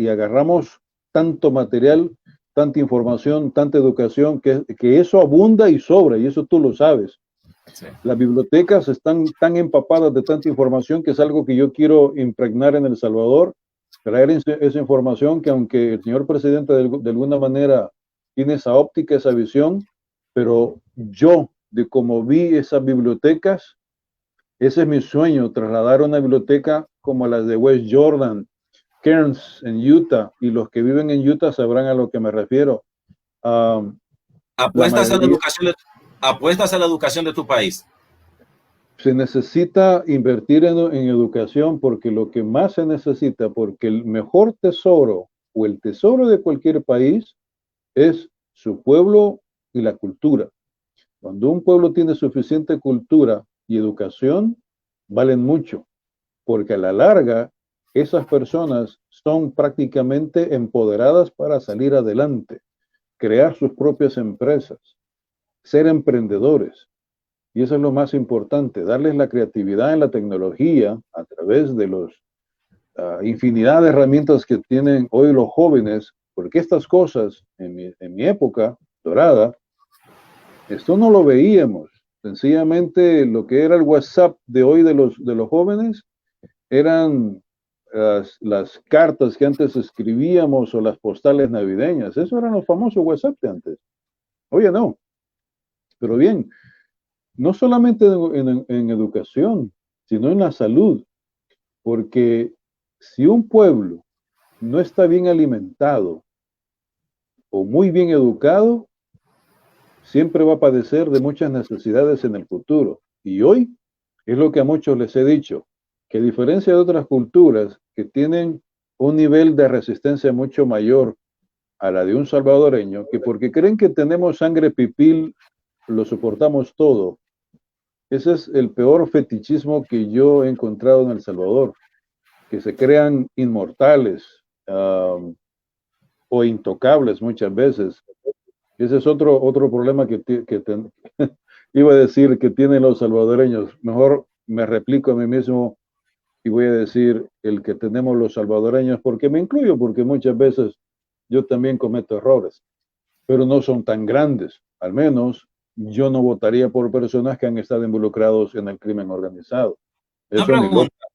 agarramos tanto material, tanta información, tanta educación, que eso abunda y sobra, y eso tú lo sabes. Sí. Las bibliotecas están tan empapadas de tanta información que es algo que yo quiero impregnar en El Salvador, traer esa información que aunque el señor presidente de alguna manera tiene esa óptica, esa visión, pero yo, de cómo vi esas bibliotecas, ese es mi sueño, trasladar una biblioteca como las de West Jordan, Kearns en Utah, y los que viven en Utah sabrán a lo que me refiero. La ¿Apuestas a la mayoría, educación apuestas a la educación de tu país? se necesita invertir en educación porque lo que más se necesita, porque el mejor tesoro o el tesoro de cualquier país es su pueblo y la cultura. Cuando un pueblo tiene suficiente cultura y educación, valen mucho, porque a la larga esas personas son prácticamente empoderadas para salir adelante, crear sus propias empresas, ser emprendedores. Y eso es lo más importante, darles la creatividad en la tecnología a través de los infinidad de herramientas que tienen hoy los jóvenes, porque estas cosas en mi época dorada, esto no lo veíamos. Sencillamente lo que era el WhatsApp de hoy de los jóvenes eran las cartas que antes escribíamos o las postales navideñas. Eso eran los famosos WhatsApp de antes. Oye, no. Pero bien, no solamente en educación, sino en la salud, porque si un pueblo no está bien alimentado, o muy bien educado, siempre va a padecer de muchas necesidades en el futuro. Y hoy es lo que a muchos les he dicho, que a diferencia de otras culturas que tienen un nivel de resistencia mucho mayor a la de un salvadoreño, que porque creen que tenemos sangre pipil, lo soportamos todo. Ese es el peor fetichismo que yo he encontrado en El Salvador, que se crean inmortales o intocables muchas veces. Ese es otro problema iba a decir que tienen los salvadoreños. Mejor me replico a mí mismo y voy a decir el que tenemos los salvadoreños, porque me incluyo, porque muchas veces yo también cometo errores, pero no son tan grandes. Al menos yo no votaría por personas que han estado involucrados en el crimen organizado. Una Eso ni loco. pregunta,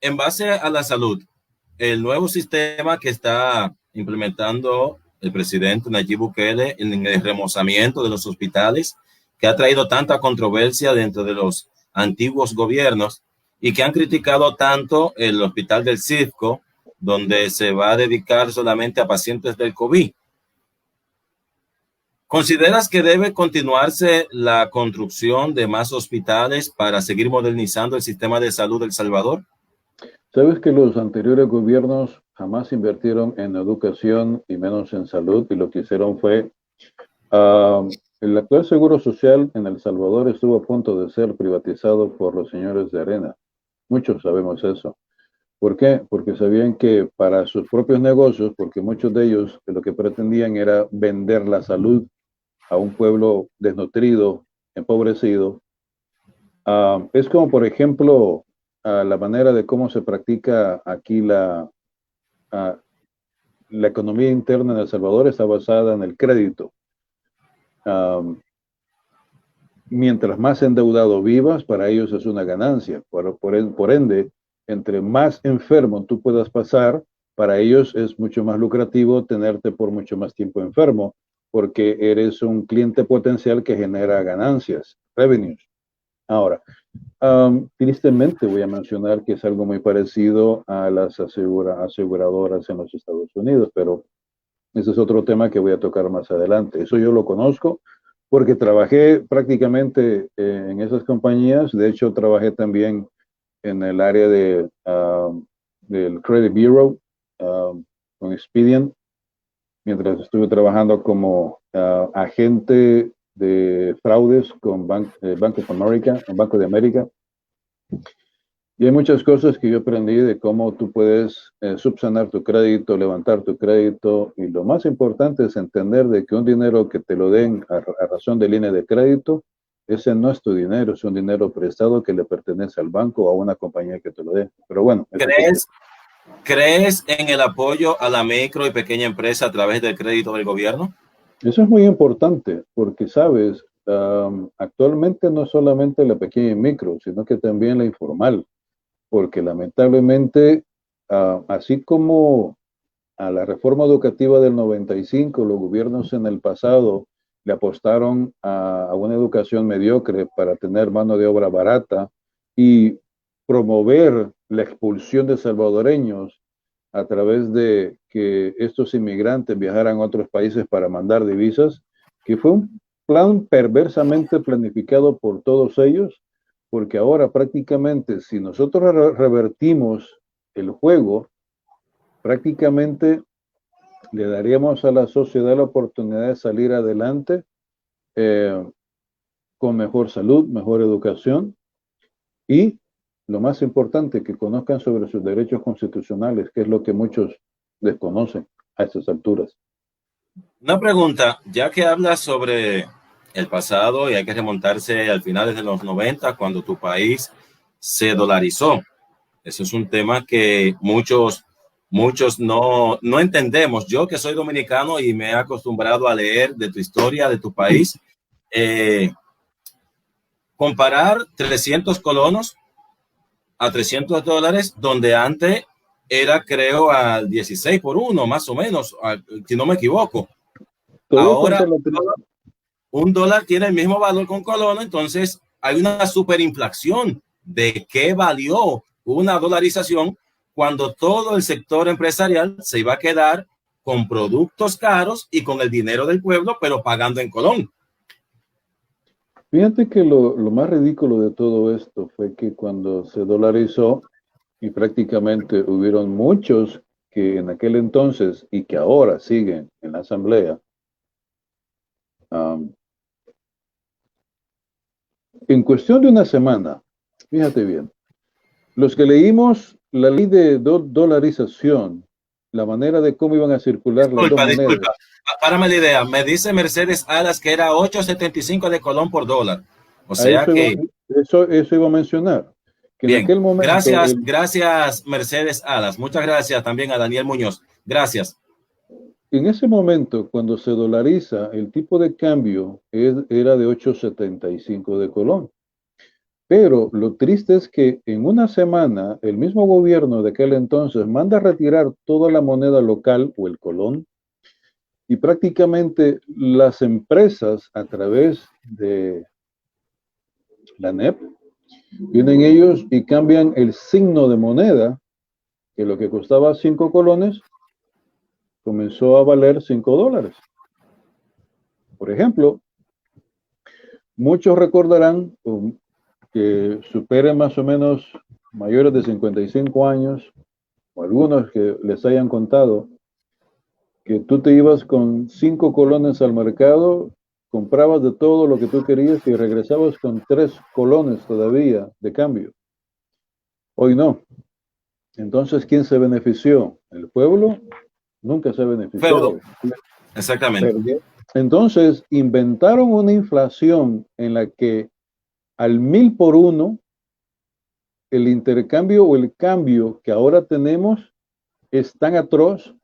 en base a la salud, el nuevo sistema que está implementando el presidente Nayib Bukele en el remozamiento de los hospitales, que ha traído tanta controversia dentro de los antiguos gobiernos y que han criticado tanto el hospital del Citgo, donde se va a dedicar solamente a pacientes del COVID. ¿Consideras que debe continuarse la construcción de más hospitales para seguir modernizando el sistema de salud de El Salvador? Sabes que los anteriores gobiernos jamás invirtieron en educación y menos en salud, y lo que hicieron fue el actual Seguro Social en El Salvador estuvo a punto de ser privatizado por los señores de Arena. Muchos sabemos eso. ¿Por qué? Porque sabían que para sus propios negocios, porque muchos de ellos lo que pretendían era vender la salud a un pueblo desnutrido, empobrecido. Es como, por ejemplo, la manera de cómo se practica aquí la economía interna en El Salvador está basada en el crédito. Mientras más endeudado vivas, para ellos es una ganancia. Por ende, entre más enfermo tú puedas pasar, para ellos es mucho más lucrativo tenerte por mucho más tiempo enfermo, porque eres un cliente potencial que genera ganancias, revenues. Ahora, tristemente voy a mencionar que es algo muy parecido a las aseguradoras en los Estados Unidos, pero ese es otro tema que voy a tocar más adelante. Eso yo lo conozco porque trabajé prácticamente en esas compañías. De hecho, trabajé también en el área del Credit Bureau con Expedient, mientras estuve trabajando como agente de fraudes con Bank of America, el Banco de América. Y hay muchas cosas que yo aprendí de cómo tú puedes subsanar tu crédito, levantar tu crédito, y lo más importante es entender de que un dinero que te lo den a razón de línea de crédito, ese no es tu dinero, es un dinero prestado que le pertenece al banco o a una compañía que te lo dé. Pero bueno. ¿Crees en el apoyo a la micro y pequeña empresa a través del crédito del gobierno? Eso es muy importante porque, sabes, actualmente no solamente la pequeña y micro, sino que también la informal. Porque lamentablemente, así como a la reforma educativa del 95, los gobiernos en el pasado le apostaron a una educación mediocre para tener mano de obra barata y promover la expulsión de salvadoreños a través de que estos inmigrantes viajaran a otros países para mandar divisas, que fue un plan perversamente planificado por todos ellos, porque ahora prácticamente si nosotros revertimos el juego, prácticamente le daríamos a la sociedad la oportunidad de salir adelante con mejor salud, mejor educación y, lo más importante, que conozcan sobre sus derechos constitucionales, que es lo que muchos desconocen a estas alturas. Una pregunta, ya que hablas sobre el pasado y hay que remontarse al finales de los 90, cuando tu país se dolarizó. Eso es un tema que muchos no entendemos. Yo que soy dominicano y me he acostumbrado a leer de tu historia, de tu país, comparar 300 colonos a $300, donde antes era, creo, al 16 por 1, más o menos, si no me equivoco. Ahora, $1 tiene el mismo valor con colono, entonces hay una superinflación de qué valió una dolarización cuando todo el sector empresarial se iba a quedar con productos caros y con el dinero del pueblo, pero pagando en colón. Fíjate que lo más ridículo de todo esto fue que cuando se dolarizó y prácticamente hubieron muchos que en aquel entonces y que ahora siguen en la asamblea, en cuestión de una semana, fíjate bien, los que leímos la ley de dolarización, la manera de cómo iban a circular las dos monedas. Disculpa, párame la idea. Me dice Mercedes Alas que era 8.75 de colón por dólar. O sea que... Eso iba a mencionar. Que bien, en aquel momento, gracias Mercedes Alas. Muchas gracias también a Daniel Muñoz. Gracias. En ese momento, cuando se dolariza, el tipo de cambio era de 8.75 de colón. Pero lo triste es que en una semana el mismo gobierno de aquel entonces manda a retirar toda la moneda local o el colón y prácticamente las empresas a través de la NEP vienen ellos y cambian el signo de moneda, que lo que costaba 5 colones comenzó a valer $5. Por ejemplo, muchos recordarán que superen más o menos mayores de 55 años, o algunos que les hayan contado, que tú te ibas con 5 colones al mercado, comprabas de todo lo que tú querías y regresabas con 3 colones todavía de cambio. Hoy no. Entonces, ¿quién se benefició? ¿El pueblo? Nunca se benefició. Feudo. Exactamente. Entonces, inventaron una inflación en la que al 1000 por 1, el intercambio o el cambio que ahora tenemos es tan atroz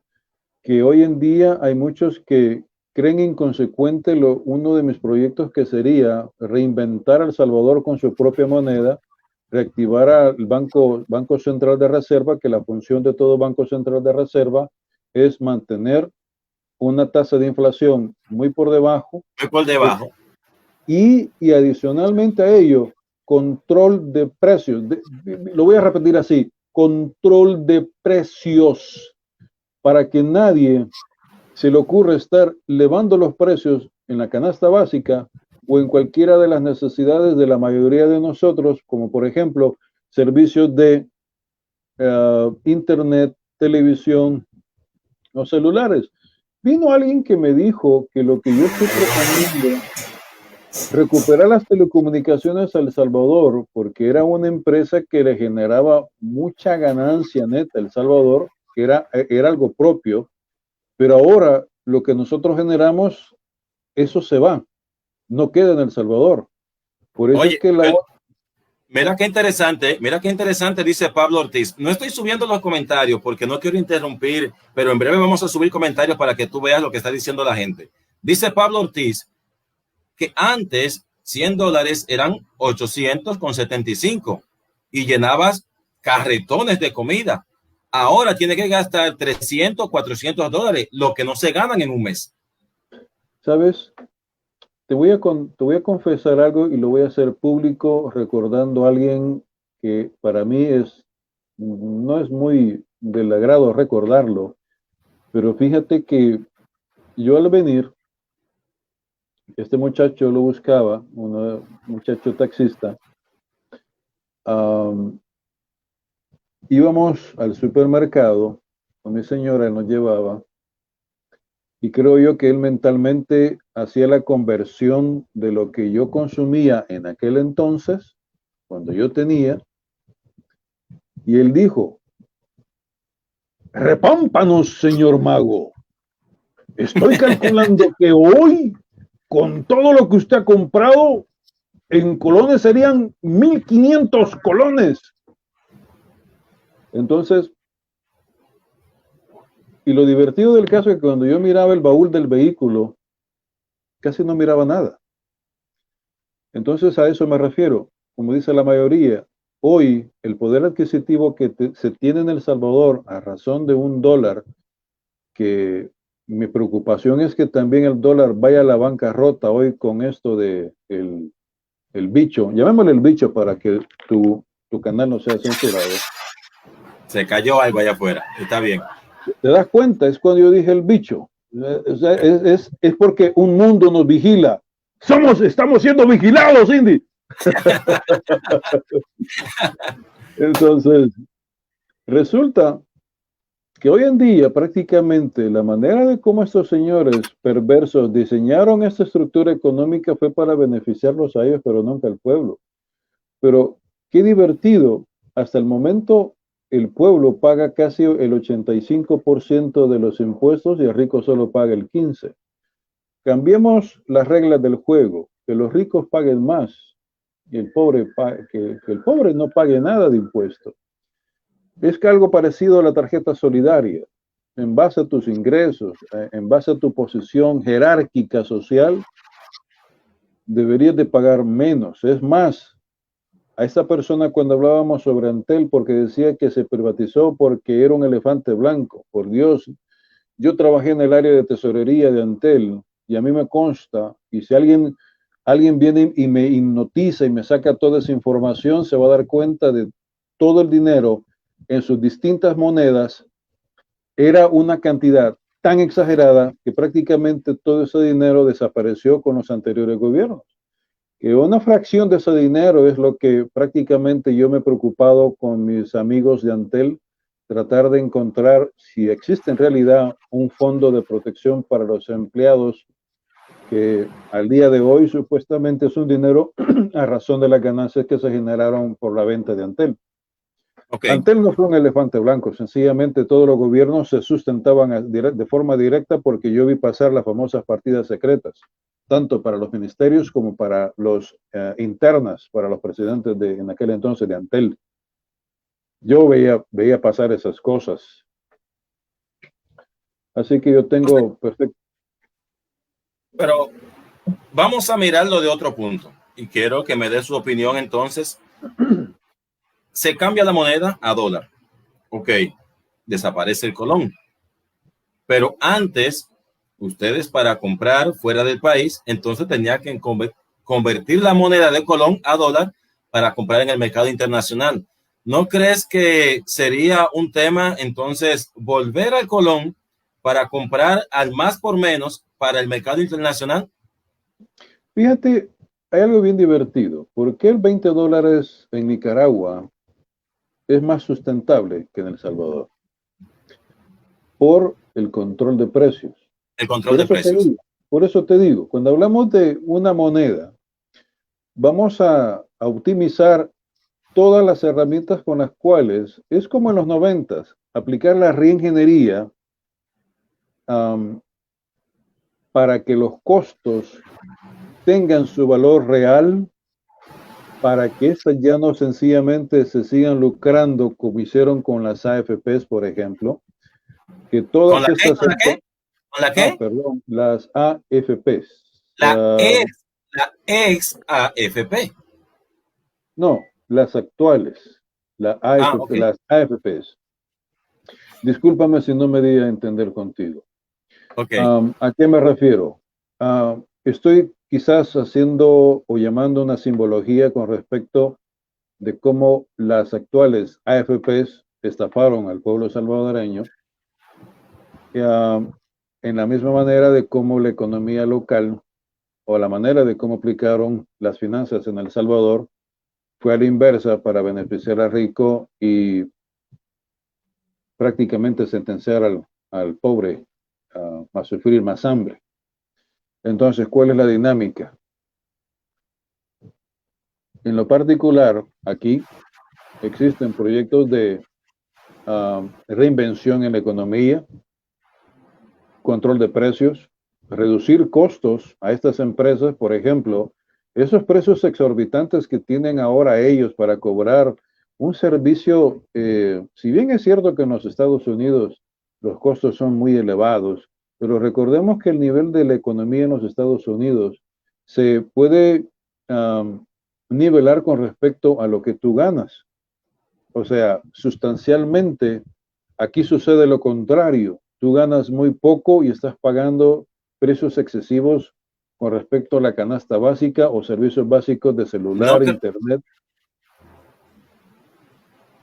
que hoy en día hay muchos que creen inconsecuente uno de mis proyectos que sería reinventar a El Salvador con su propia moneda, reactivar al Banco Central de Reserva, que la función de todo Banco Central de Reserva es mantener una tasa de inflación muy por debajo. Muy por debajo. Y adicionalmente a ello, control de precios. Lo voy a repetir así, control de precios, para que nadie se le ocurra estar elevando los precios en la canasta básica o en cualquiera de las necesidades de la mayoría de nosotros, como por ejemplo servicios de internet, televisión o celulares. Vino alguien que me dijo que lo que yo estoy proponiendo, recuperar las telecomunicaciones a El Salvador, porque era una empresa que le generaba mucha ganancia neta a El Salvador, que era algo propio, pero ahora lo que nosotros generamos, eso se va, no queda en El Salvador. Por eso es que mira qué interesante, dice Pablo Ortiz. No estoy subiendo los comentarios porque no quiero interrumpir, pero en breve vamos a subir comentarios para que tú veas lo que está diciendo la gente. Dice Pablo Ortiz que antes $100 eran 800,75 y llenabas carretones de comida. Ahora tiene que gastar $300, $400, lo que no se ganan en un mes. ¿Sabes? Te voy a confesar algo y lo voy a hacer público recordando a alguien que para mí no es muy del agrado recordarlo, pero fíjate que yo al venir, este muchacho lo buscaba, un muchacho taxista, íbamos al supermercado, con mi señora nos llevaba, y creo yo que él mentalmente hacía la conversión de lo que yo consumía en aquel entonces, cuando yo tenía, y él dijo: repámpanos, señor mago, estoy calculando que hoy, con todo lo que usted ha comprado, en colones serían 1,500 colones. Entonces, y lo divertido del caso es que cuando yo miraba el baúl del vehículo, casi no miraba nada. Entonces a eso me refiero. Como dice la mayoría, hoy el poder adquisitivo que se tiene en El Salvador a razón de $1, que mi preocupación es que también el dólar vaya a la bancarrota hoy con esto de el bicho. Llamémosle el bicho para que tu canal no sea censurado. Se cayó algo allá afuera. Está bien. ¿Te das cuenta? Es cuando yo dije el bicho. O sea, es porque un mundo nos vigila. Estamos siendo vigilados, Cindy. Entonces, resulta que hoy en día prácticamente la manera de cómo estos señores perversos diseñaron esta estructura económica fue para beneficiarlos a ellos, pero nunca al pueblo. Pero qué divertido, hasta el momento el pueblo paga casi el 85% de los impuestos y el rico solo paga el 15%. Cambiemos las reglas del juego, que los ricos paguen más y que el pobre no pague nada de impuestos. Es que algo parecido a la tarjeta solidaria, en base a tus ingresos, en base a tu posición jerárquica social, deberías de pagar menos. Es más, a esta persona cuando hablábamos sobre Antel, porque decía que se privatizó porque era un elefante blanco. Por Dios, yo trabajé en el área de tesorería de Antel y a mí me consta, y si alguien viene y me hipnotiza y me saca toda esa información, se va a dar cuenta de todo el dinero en sus distintas monedas. Era una cantidad tan exagerada que prácticamente todo ese dinero desapareció con los anteriores gobiernos. Que una fracción de ese dinero es lo que prácticamente yo me he preocupado con mis amigos de Antel, tratar de encontrar si existe en realidad un fondo de protección para los empleados que al día de hoy supuestamente es un dinero a razón de las ganancias que se generaron por la venta de Antel. Okay. Antel no fue un elefante blanco, sencillamente todos los gobiernos se sustentaban de forma directa porque yo vi pasar las famosas partidas secretas, tanto para los ministerios como para los internas, para los presidentes en aquel entonces de Antel. Yo veía pasar esas cosas. Así que yo tengo perfecto. Pero vamos a mirarlo de otro punto y quiero que me dé su opinión entonces. Se cambia la moneda a dólar. Ok, desaparece el colón. Pero antes, ustedes para comprar fuera del país, entonces tenían que convertir la moneda de colón a dólar para comprar en el mercado internacional. ¿No crees que sería un tema entonces volver al colón para comprar al más por menos para el mercado internacional? Fíjate, hay algo bien divertido. ¿Por qué el $20 en Nicaragua es más sustentable que en El Salvador? Por el control de precios. El control de precios. Por eso te digo, cuando hablamos de una moneda, vamos a optimizar todas las herramientas con las cuales, es como en los 90s, aplicar la reingeniería para que los costos tengan su valor real, para que estas ya no sencillamente se sigan lucrando como hicieron con las AFPs, por ejemplo, que todas ¿Con estas... ¿Con la qué? ¿Con la qué? Perdón, las AFPs. La ex AFP. No, las actuales, Okay. las AFPs. Discúlpame si no me di a entender contigo. Okay. ¿A qué me refiero? Estoy quizás haciendo o llamando una simbología con respecto de cómo las actuales AFPs estafaron al pueblo salvadoreño, en la misma manera de cómo la economía local o la manera de cómo aplicaron las finanzas en El Salvador fue a la inversa para beneficiar al rico y prácticamente sentenciar al pobre a sufrir más hambre. Entonces, ¿cuál es la dinámica? En lo particular, aquí existen proyectos de reinvención en la economía, control de precios, reducir costos a estas empresas, por ejemplo, esos precios exorbitantes que tienen ahora ellos para cobrar un servicio, si bien es cierto que en los Estados Unidos los costos son muy elevados, pero recordemos que el nivel de la economía en los Estados Unidos se puede nivelar con respecto a lo que tú ganas. O sea, sustancialmente, aquí sucede lo contrario. Tú ganas muy poco y estás pagando precios excesivos con respecto a la canasta básica o servicios básicos de celular, internet.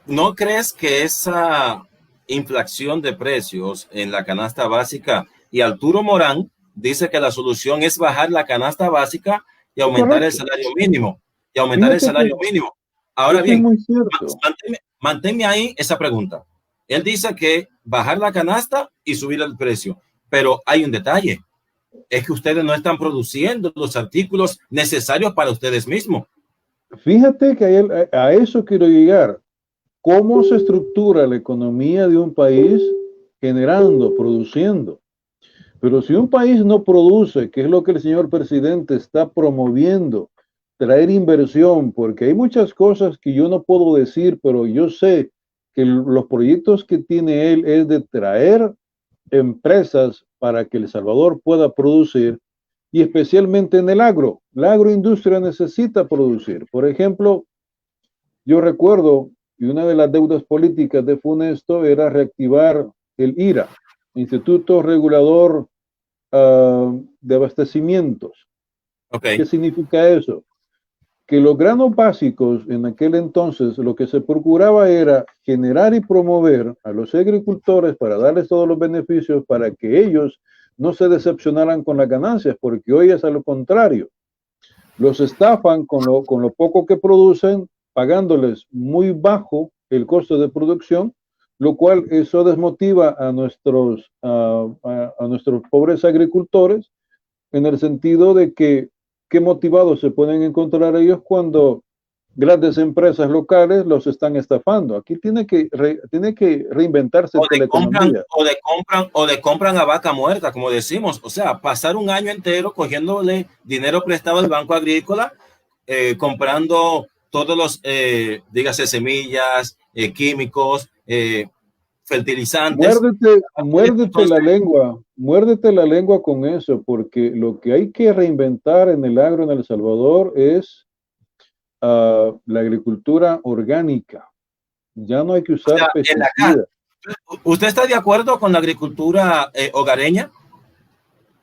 ¿No crees que esa inflación de precios en la canasta básica y Arturo Morán dice que la solución es bajar la canasta básica y aumentar el Correcto. salario mínimo. Y aumentar el Fíjate que salario mínimo. Ahora eso es bien, muy cierto. manténme ahí esa pregunta. Él dice que bajar la canasta y subir el precio, pero hay un detalle, es que ustedes no están produciendo los artículos necesarios para ustedes mismos. Fíjate que a eso quiero llegar. ¿Cómo se estructura la economía de un país generando, produciendo? Pero si un país no produce, que es lo que el señor presidente está promoviendo, traer inversión, porque hay muchas cosas que yo no puedo decir, pero yo sé que los proyectos que tiene él es de traer empresas para que El Salvador pueda producir, y especialmente en el agro. La agroindustria necesita producir. Por ejemplo, yo recuerdo, y una de las deudas políticas de Funesto era reactivar el IRA, Instituto Regulador de Abastecimientos. Okay. ¿Qué significa eso? Que los granos básicos en aquel entonces lo que se procuraba era generar y promover a los agricultores para darles todos los beneficios para que ellos no se decepcionaran con las ganancias, porque hoy es a lo contrario. Los estafan con lo poco que producen, pagándoles muy bajo el costo de producción, lo cual eso desmotiva a nuestros pobres agricultores en el sentido de que qué motivados se pueden encontrar ellos cuando grandes empresas locales los están estafando. Aquí tiene que reinventarse O toda de la compran, economía. o de compran a vaca muerta, como decimos. O sea, pasar un año entero cogiéndole dinero prestado al Banco Agrícola, comprando todos los, dígase, semillas, químicos, fertilizantes. Entonces, Muérdete la lengua con eso, porque lo que hay que reinventar en el agro en El Salvador es la agricultura orgánica. Ya no hay que o usar sea, en la casa. pesticidas. ¿Usted está de acuerdo con la agricultura hogareña?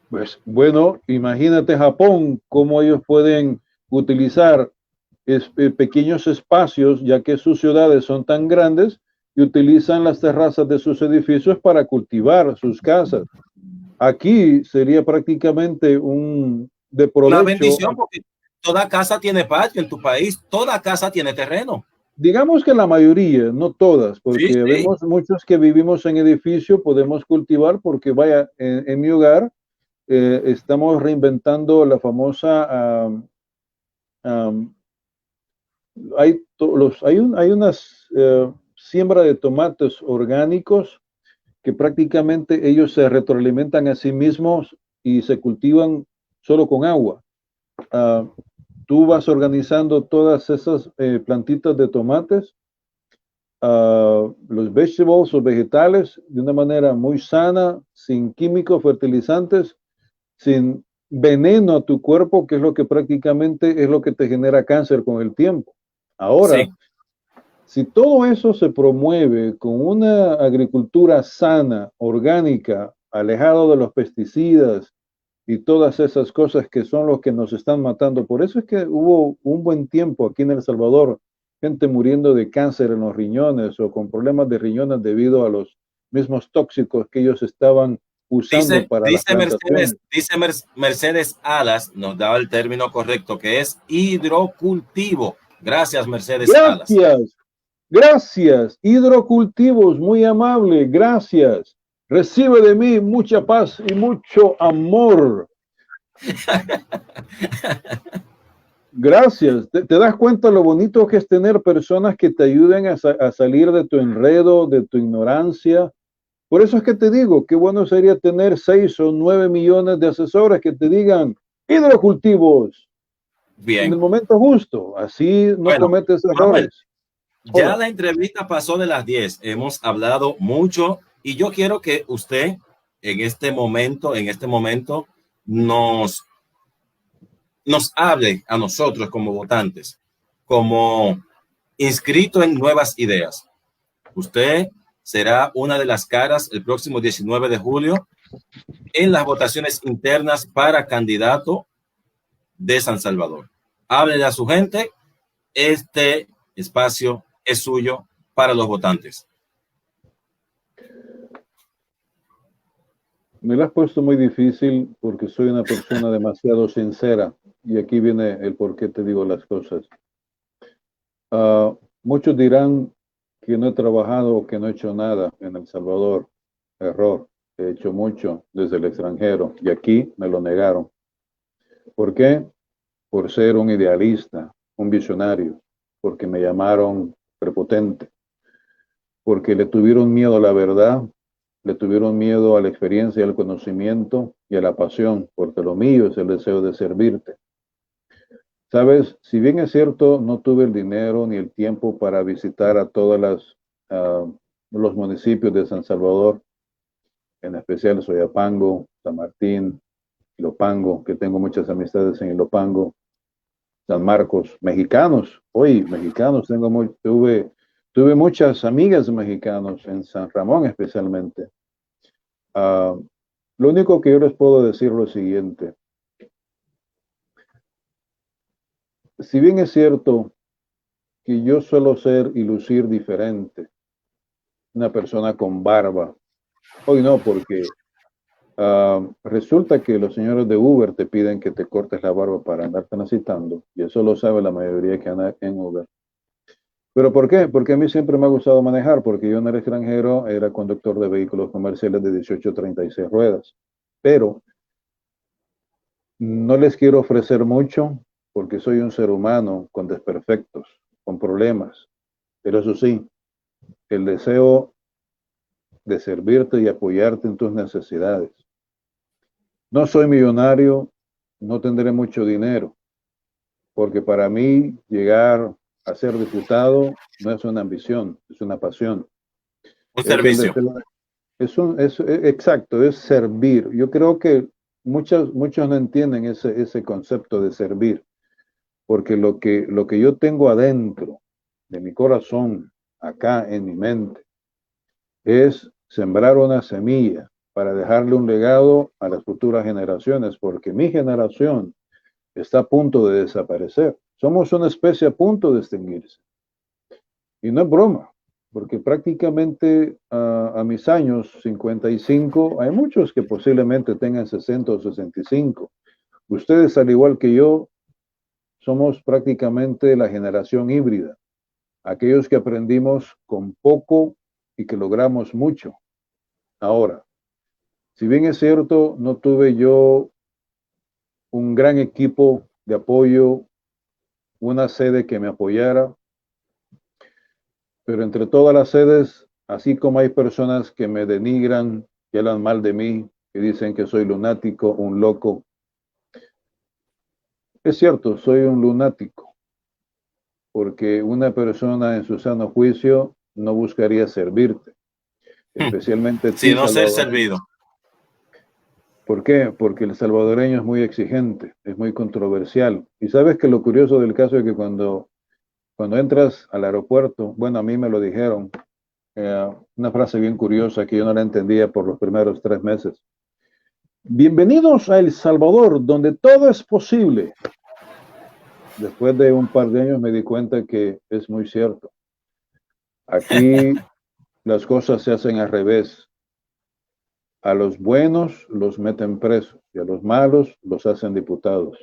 Pues bueno, imagínate Japón, cómo ellos pueden utilizar pequeños espacios, ya que sus ciudades son tan grandes, y utilizan las terrazas de sus edificios para cultivar sus casas. Aquí sería prácticamente un de Una provecho. bendición porque toda casa tiene patio en tu país, toda casa tiene terreno. Digamos que la mayoría, no todas, Sí, porque sí. vemos muchos que vivimos en edificio, podemos cultivar, porque vaya, en mi hogar estamos reinventando la famosa, um, hay unas siembra de tomates orgánicos que prácticamente ellos se retroalimentan a sí mismos y se cultivan solo con agua. Uh, Tú vas organizando todas esas plantitas de tomates, los vegetables o vegetales de una manera muy sana, sin químicos, fertilizantes, sin veneno a tu cuerpo, que es lo que prácticamente es lo que te genera cáncer con el tiempo. Ahora, Sí. si todo eso se promueve con una agricultura sana, orgánica, alejado de los pesticidas y todas esas cosas que son los que nos están matando, por eso es que hubo un buen tiempo aquí en El Salvador, gente muriendo de cáncer en los riñones o con problemas de riñones debido a los mismos tóxicos que ellos estaban usando para las plantaciones. Mercedes Alas, nos daba el término correcto, que es hidrocultivo. Gracias, Mercedes Alas. Gracias, gracias. Hidrocultivos, muy amable, gracias. Recibe de mí mucha paz y mucho amor. Gracias. ¿Te das cuenta lo bonito que es tener personas que te ayuden a salir de tu enredo, de tu ignorancia? Por eso es que te digo, qué bueno sería tener 6 o 9 millones de asesores que te digan hidrocultivos en el Bien. momento justo. Así no Bueno, cometes Manuel, errores. ya Hola. la entrevista pasó de las 10. Hemos hablado mucho y yo quiero que usted en este momento nos, nos hable a nosotros como votantes, como inscrito en Nuevas Ideas. Usted será una de las caras el próximo 19 de julio en las votaciones internas para candidato de San Salvador. Háblele a su gente. Este espacio es suyo para los votantes. Me la has puesto muy difícil porque soy una persona demasiado sincera y aquí viene el por qué te digo las cosas. Ah, muchos dirán que no he trabajado o que no he hecho nada en El Salvador. Error. He hecho mucho desde el extranjero y aquí me lo negaron. ¿Por qué? Por ser un idealista, un visionario, porque me llamaron prepotente, porque le tuvieron miedo a la verdad, le tuvieron miedo a la experiencia, al conocimiento y a la pasión, porque lo mío es el deseo de servirte. Sabes, si bien es cierto, no tuve el dinero ni el tiempo para visitar a los municipios de San Salvador, en especial Soyapango, San Martín, Ilopango, que tengo muchas amistades en Ilopango, San Marcos, mexicanos, hoy mexicanos, tuve muchas amigas mexicanos en San Ramón especialmente. Lo único que yo les puedo decir es lo siguiente. Si bien es cierto que yo suelo ser y lucir diferente, una persona con barba, hoy no, porque resulta que los señores de Uber te piden que te cortes la barba para andar transitando, y eso lo sabe la mayoría que anda en Uber. ¿Pero por qué? Porque a mí siempre me ha gustado manejar, porque yo en el extranjero era conductor de vehículos comerciales de 18 a 36 ruedas. Pero no les quiero ofrecer mucho porque soy un ser humano con desperfectos, con problemas. Pero eso sí, el deseo de servirte y apoyarte en tus necesidades. No soy millonario, no tendré mucho dinero, porque para mí llegar a ser diputado no es una ambición, es una pasión. Un Es el servicio. deseo, exacto, es servir. Yo creo que muchos no entienden ese concepto de servir, porque lo que yo tengo adentro de mi corazón, acá en mi mente, es sembrar una semilla para dejarle un legado a las futuras generaciones, porque mi generación está a punto de desaparecer. Somos una especie a punto de extinguirse. Y no es broma, porque prácticamente a mis años 55, hay muchos que posiblemente tengan 60 o 65. Ustedes, al igual que yo, somos prácticamente la generación híbrida, aquellos que aprendimos con poco y que logramos mucho. Ahora, si bien es cierto, no tuve yo un gran equipo de apoyo, una sede que me apoyara, pero entre todas las sedes, así como hay personas que me denigran, que hablan mal de mí, que dicen que soy lunático, un loco, es cierto, soy un lunático, porque una persona en su sano juicio no buscaría servirte, especialmente a ti, Sino ser salvadoreño. servido. ¿Por qué? Porque el salvadoreño es muy exigente, es muy controversial. Y sabes que lo curioso del caso es que cuando entras al aeropuerto, bueno, a mí me lo dijeron, una frase bien curiosa que yo no la entendía por los primeros 3 meses. Bienvenidos a El Salvador, donde todo es posible. Después de un par de años me di cuenta que es muy cierto. Aquí las cosas se hacen al revés. A los buenos los meten presos y a los malos los hacen diputados.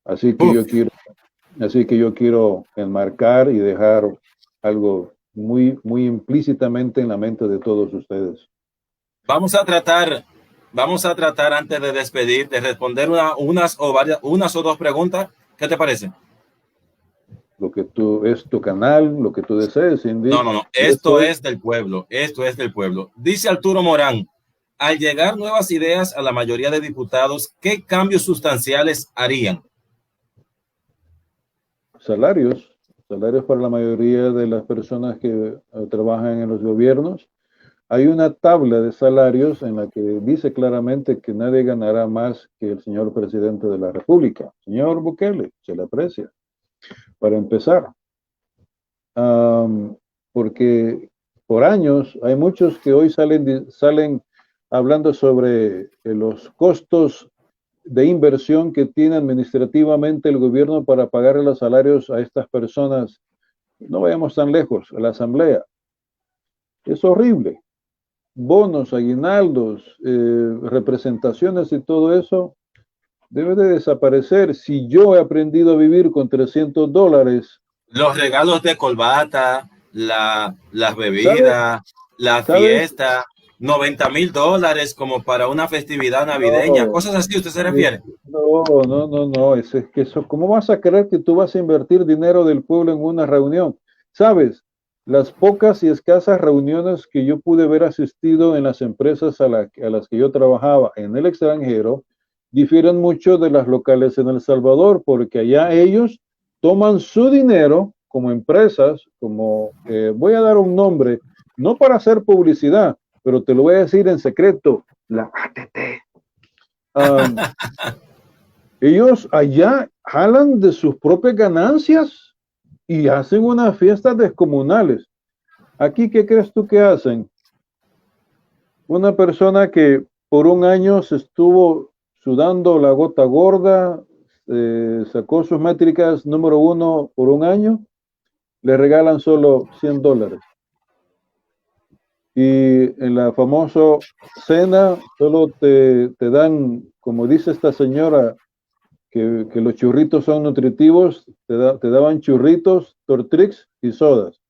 Así que Uf, yo quiero, así que yo quiero enmarcar y dejar algo muy, muy implícitamente en la mente de todos ustedes. vamos a tratar, vamos a tratar antes de despedir, de responder unas o dos preguntas. ¿Qué te parece? Lo que tú es tu canal, lo que tú desees, No, Cindy. no, no. Yo Esto estoy. es del pueblo. Esto es del pueblo. Dice Arturo Morán, al llegar nuevas ideas a la mayoría de diputados, ¿qué cambios sustanciales harían? Salarios, salarios para la mayoría de las personas que trabajan en los gobiernos. Hay una tabla de salarios en la que dice claramente que nadie ganará más que el señor presidente de la República. Señor Bukele, se le aprecia. Para empezar, porque por años hay muchos que hoy salen hablando sobre los costos de inversión que tiene administrativamente el gobierno para pagar los salarios a estas personas. No vayamos tan lejos, a la asamblea. Es horrible. bonos, aguinaldos, representaciones y todo eso debe de desaparecer. Si yo he aprendido a vivir con $300, Los regalos de corbata, las ¿sabes? bebidas, la ¿Sabes? fiesta, $90,000 como para una festividad navideña, No, cosas así, ¿usted se refiere? no, es que eso, ¿cómo vas a creer que tú vas a invertir dinero del pueblo en una reunión? ¿Sabes? Las pocas y escasas reuniones que yo pude haber asistido en las empresas a las que yo trabajaba en el extranjero difieren mucho de las locales en El Salvador, porque allá ellos toman su dinero como empresas, como, voy a dar un nombre, no para hacer publicidad, pero te lo voy a decir en secreto, la ATT. Um, ellos allá jalan de sus propias ganancias y hacen unas fiestas descomunales. Aquí, ¿qué crees tú que hacen? Una persona que por un año se estuvo sudando la gota gorda, sacó sus métricas número 1 por un año, le regalan solo $100. Y en la famosa cena solo te dan, como dice esta señora, que los churritos son nutritivos, te daban churritos, tortrix y sodas.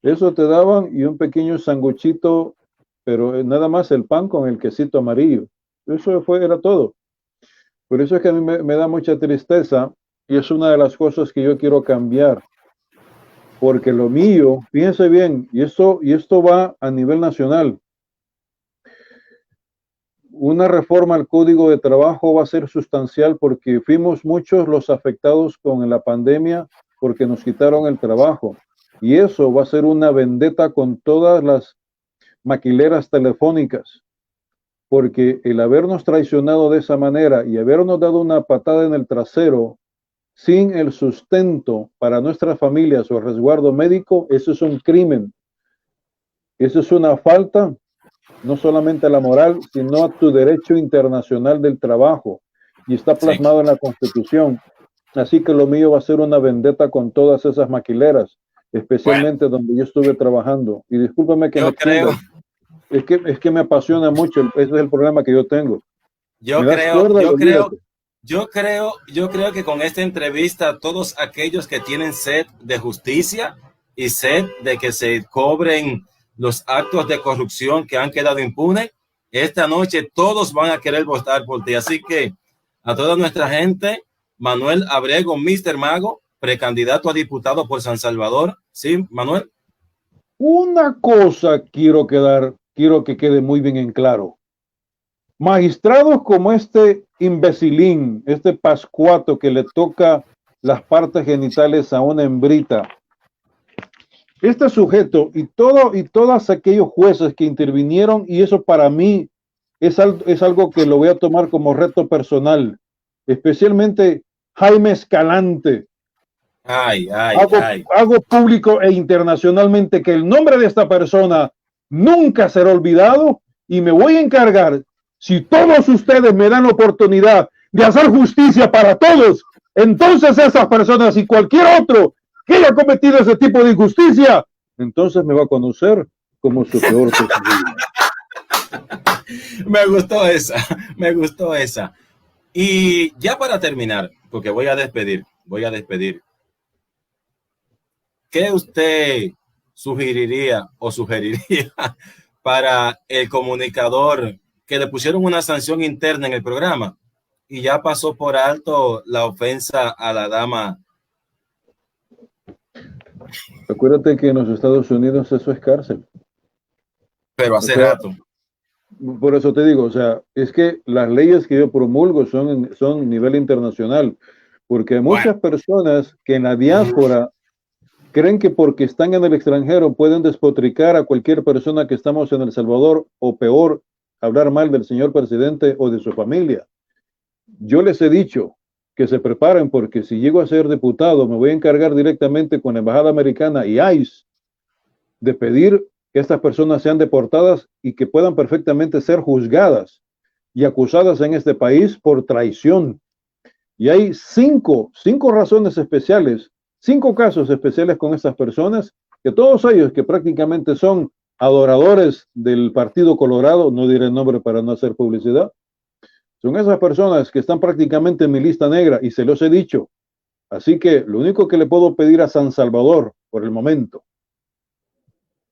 Eso te daban y un pequeño sanguchito, pero nada más el pan con el quesito amarillo. Era todo. Por eso es que a mí me da mucha tristeza y es una de las cosas que yo quiero cambiar. Porque lo mío, fíjense bien, y esto va a nivel nacional. Una reforma al Código de Trabajo va a ser sustancial porque fuimos muchos los afectados con la pandemia porque nos quitaron el trabajo. Y eso va a ser una vendetta con todas las maquileras telefónicas, porque el habernos traicionado de esa manera y habernos dado una patada en el trasero sin el sustento para nuestras familias o resguardo médico, eso es un crimen. Eso es una falta no solamente a la moral, sino a tu derecho internacional del trabajo. Y está Sí. plasmado en la Constitución. Así que lo mío va a ser una vendetta con todas esas maquileras, especialmente Bueno, donde yo estuve trabajando. Y discúlpame que me yo creo, extienda, es que me apasiona mucho, ese es el problema que yo tengo. Me yo das creo, cuerda y yo creo, olvídate. yo creo que con esta entrevista todos aquellos que tienen sed de justicia y sed de que se cobren los actos de corrupción que han quedado impunes, esta noche todos van a querer votar por ti. Así que a toda nuestra gente, Manuel Abrego, Mr. Mago, precandidato a diputado por San Salvador. ¿Sí, Manuel? Una cosa quiero que quede muy bien en claro. Magistrados como este imbecilín, este pascuato que le toca las partes genitales a una hembrita, este sujeto y todos aquellos jueces que intervinieron, y eso para mí es algo que lo voy a tomar como reto personal, especialmente Jaime Escalante. Ay, ay, ay. Hago público e internacionalmente que el nombre de esta persona nunca será olvidado y me voy a encargar, si todos ustedes me dan la oportunidad de hacer justicia para todos, entonces esas personas y cualquier otro que haya cometido ese tipo de injusticia, entonces me va a conocer como su peor pesadilla. Me gustó esa, me gustó esa. Y ya para terminar, porque voy a despedir. ¿Qué usted sugeriría para el comunicador que le pusieron una sanción interna en el programa y ya pasó por alto la ofensa a la dama? Acuérdate que en los Estados Unidos eso es cárcel. Pero O hace sea, rato. por eso te digo, o sea, es que las leyes que yo promulgo son a nivel internacional, porque hay Bueno, muchas personas que en la diáspora creen que porque están en el extranjero pueden despotricar a cualquier persona que estamos en El Salvador o peor, hablar mal del señor presidente o de su familia. Yo les he dicho que se preparen porque si llego a ser diputado me voy a encargar directamente con la Embajada Americana y ICE de pedir que estas personas sean deportadas y que puedan perfectamente ser juzgadas y acusadas en este país por traición. Y hay cinco razones especiales, 5 casos especiales con estas personas, que todos ellos que prácticamente son adoradores del Partido Colorado, no diré el nombre para no hacer publicidad, son esas personas que están prácticamente en mi lista negra y se los he dicho. Así que lo único que le puedo pedir a San Salvador por el momento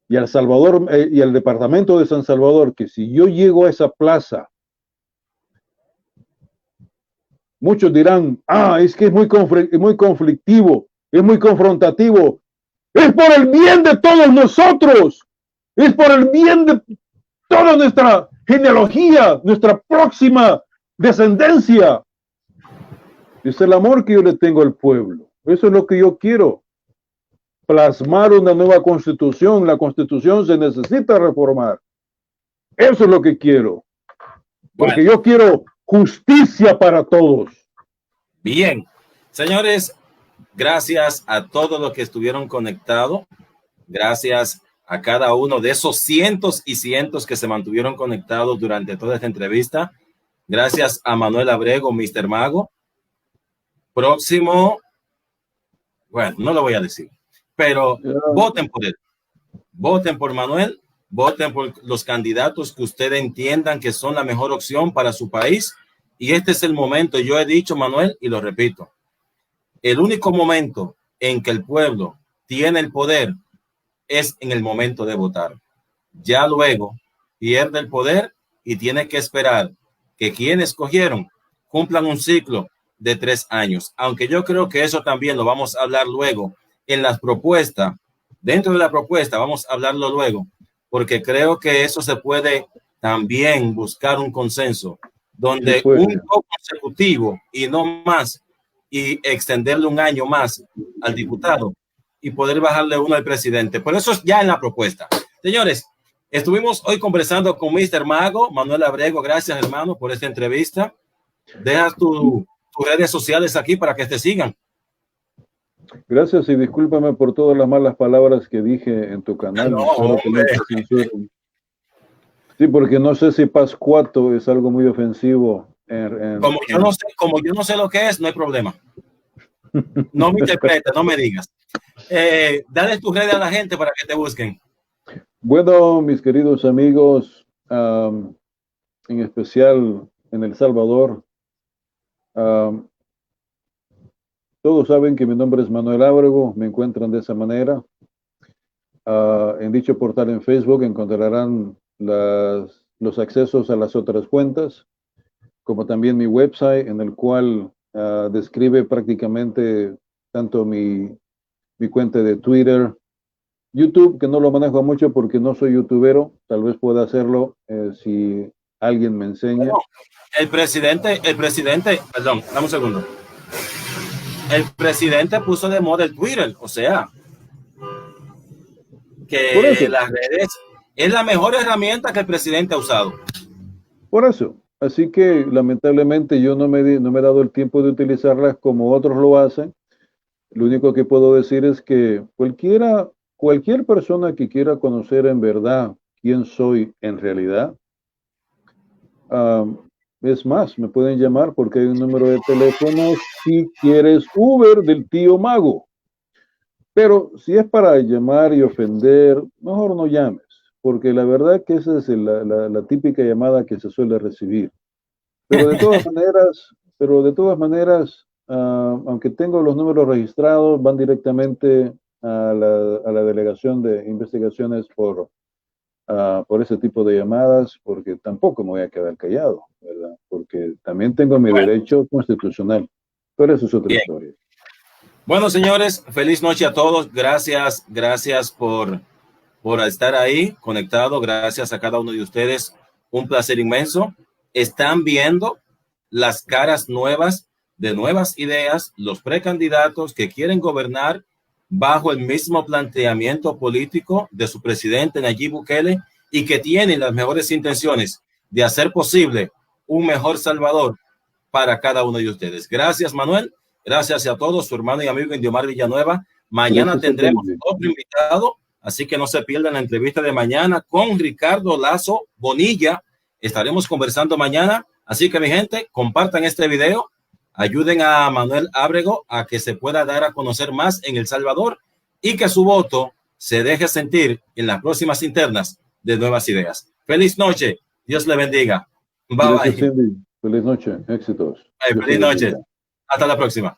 y al Salvador y al departamento de San Salvador, que si yo llego a esa plaza, muchos dirán, es que es muy conflictivo, es muy confrontativo. Es por el bien de todos nosotros, es por el bien de toda nuestra genealogía, nuestra próxima descendencia. Es el amor que yo le tengo al pueblo. Eso es lo que yo quiero. Plasmar una nueva constitución. La constitución se necesita reformar. Eso es lo que quiero. Porque yo quiero justicia para todos. Bien, señores, gracias a todos los que estuvieron conectados. Gracias a cada uno de esos cientos y cientos que se mantuvieron conectados durante toda esta entrevista. Gracias a Manuel Abrego, Mr. Mago. Próximo, bueno, no lo voy a decir, pero voten por él. Voten por Manuel, voten por los candidatos que ustedes entiendan que son la mejor opción para su país. Y este es el momento, yo he dicho, Manuel, y lo repito, el único momento en que el pueblo tiene el poder es en el momento de votar. Ya luego pierde el poder y tiene que esperar que quienes escogieron cumplan un ciclo de 3 años. Aunque yo creo que eso también lo vamos a hablar luego en las propuestas. Dentro de la propuesta vamos a hablarlo luego, porque creo que eso se puede también buscar un consenso donde un consecutivo y no más, y extenderle 1 año más al diputado y poder bajarle 1 al presidente. Por eso es ya en la propuesta. Señores, estuvimos hoy conversando con Mr. Mago, Manuel Abrego. Gracias, hermano, por esta entrevista. Dejas tus redes sociales aquí para que te sigan. Gracias y discúlpame por todas las malas palabras que dije en tu canal. Sí, porque no sé si pascuato es algo muy ofensivo. Como yo no sé lo que es, no hay problema. No me interpretes, no me digas. Dale tus redes a la gente para que te busquen. Bueno, mis queridos amigos, en especial en El Salvador, todos saben que mi nombre es Manuel Ábrego, me encuentran de esa manera. En dicho portal en Facebook encontrarán los accesos a las otras cuentas, como también mi website, en el cual describe prácticamente tanto mi cuenta de Twitter, YouTube, que no lo manejo mucho porque no soy youtubero, tal vez pueda hacerlo si alguien me enseña. Bueno, el presidente, perdón, dame un segundo. El presidente puso de moda el Twitter, o sea, que las redes es la mejor herramienta que el presidente ha usado. Por eso, así que lamentablemente yo no me he dado el tiempo de utilizarlas como otros lo hacen. Lo único que puedo decir es que cualquier persona que quiera conocer en verdad quién soy en realidad, es más, me pueden llamar porque hay un número de teléfono si quieres Uber del tío Mago. Pero si es para llamar y ofender, mejor no llames, porque la verdad que esa es la típica llamada que se suele recibir. Pero de todas maneras, aunque tengo los números registrados, van directamente a la Delegación de Investigaciones por ese tipo de llamadas, porque tampoco me voy a quedar callado, ¿verdad? Porque también tengo mi derecho constitucional, pero eso es otra historia. Bueno, señores, feliz noche a todos. Gracias por estar ahí conectado. Gracias a cada uno de ustedes. Un placer inmenso. Están viendo las caras nuevas de nuevas ideas, los precandidatos que quieren gobernar bajo el mismo planteamiento político de su presidente Nayib Bukele y que tienen las mejores intenciones de hacer posible un mejor Salvador para cada uno de ustedes. Gracias, Manuel. Gracias a todos, su hermano y amigo Indiomar Villanueva. Mañana tendremos otro invitado, así que no se pierdan la entrevista de mañana con Ricardo Lazo Bonilla. Estaremos conversando mañana, así que mi gente, compartan este video, ayuden a Manuel Ábrego a que se pueda dar a conocer más en El Salvador y que su voto se deje sentir en las próximas internas de nuevas ideas. Feliz noche. Dios le bendiga. Bye, Gracias, bye. Cindy. Feliz noche. Éxitos. Feliz noche. Hasta la próxima.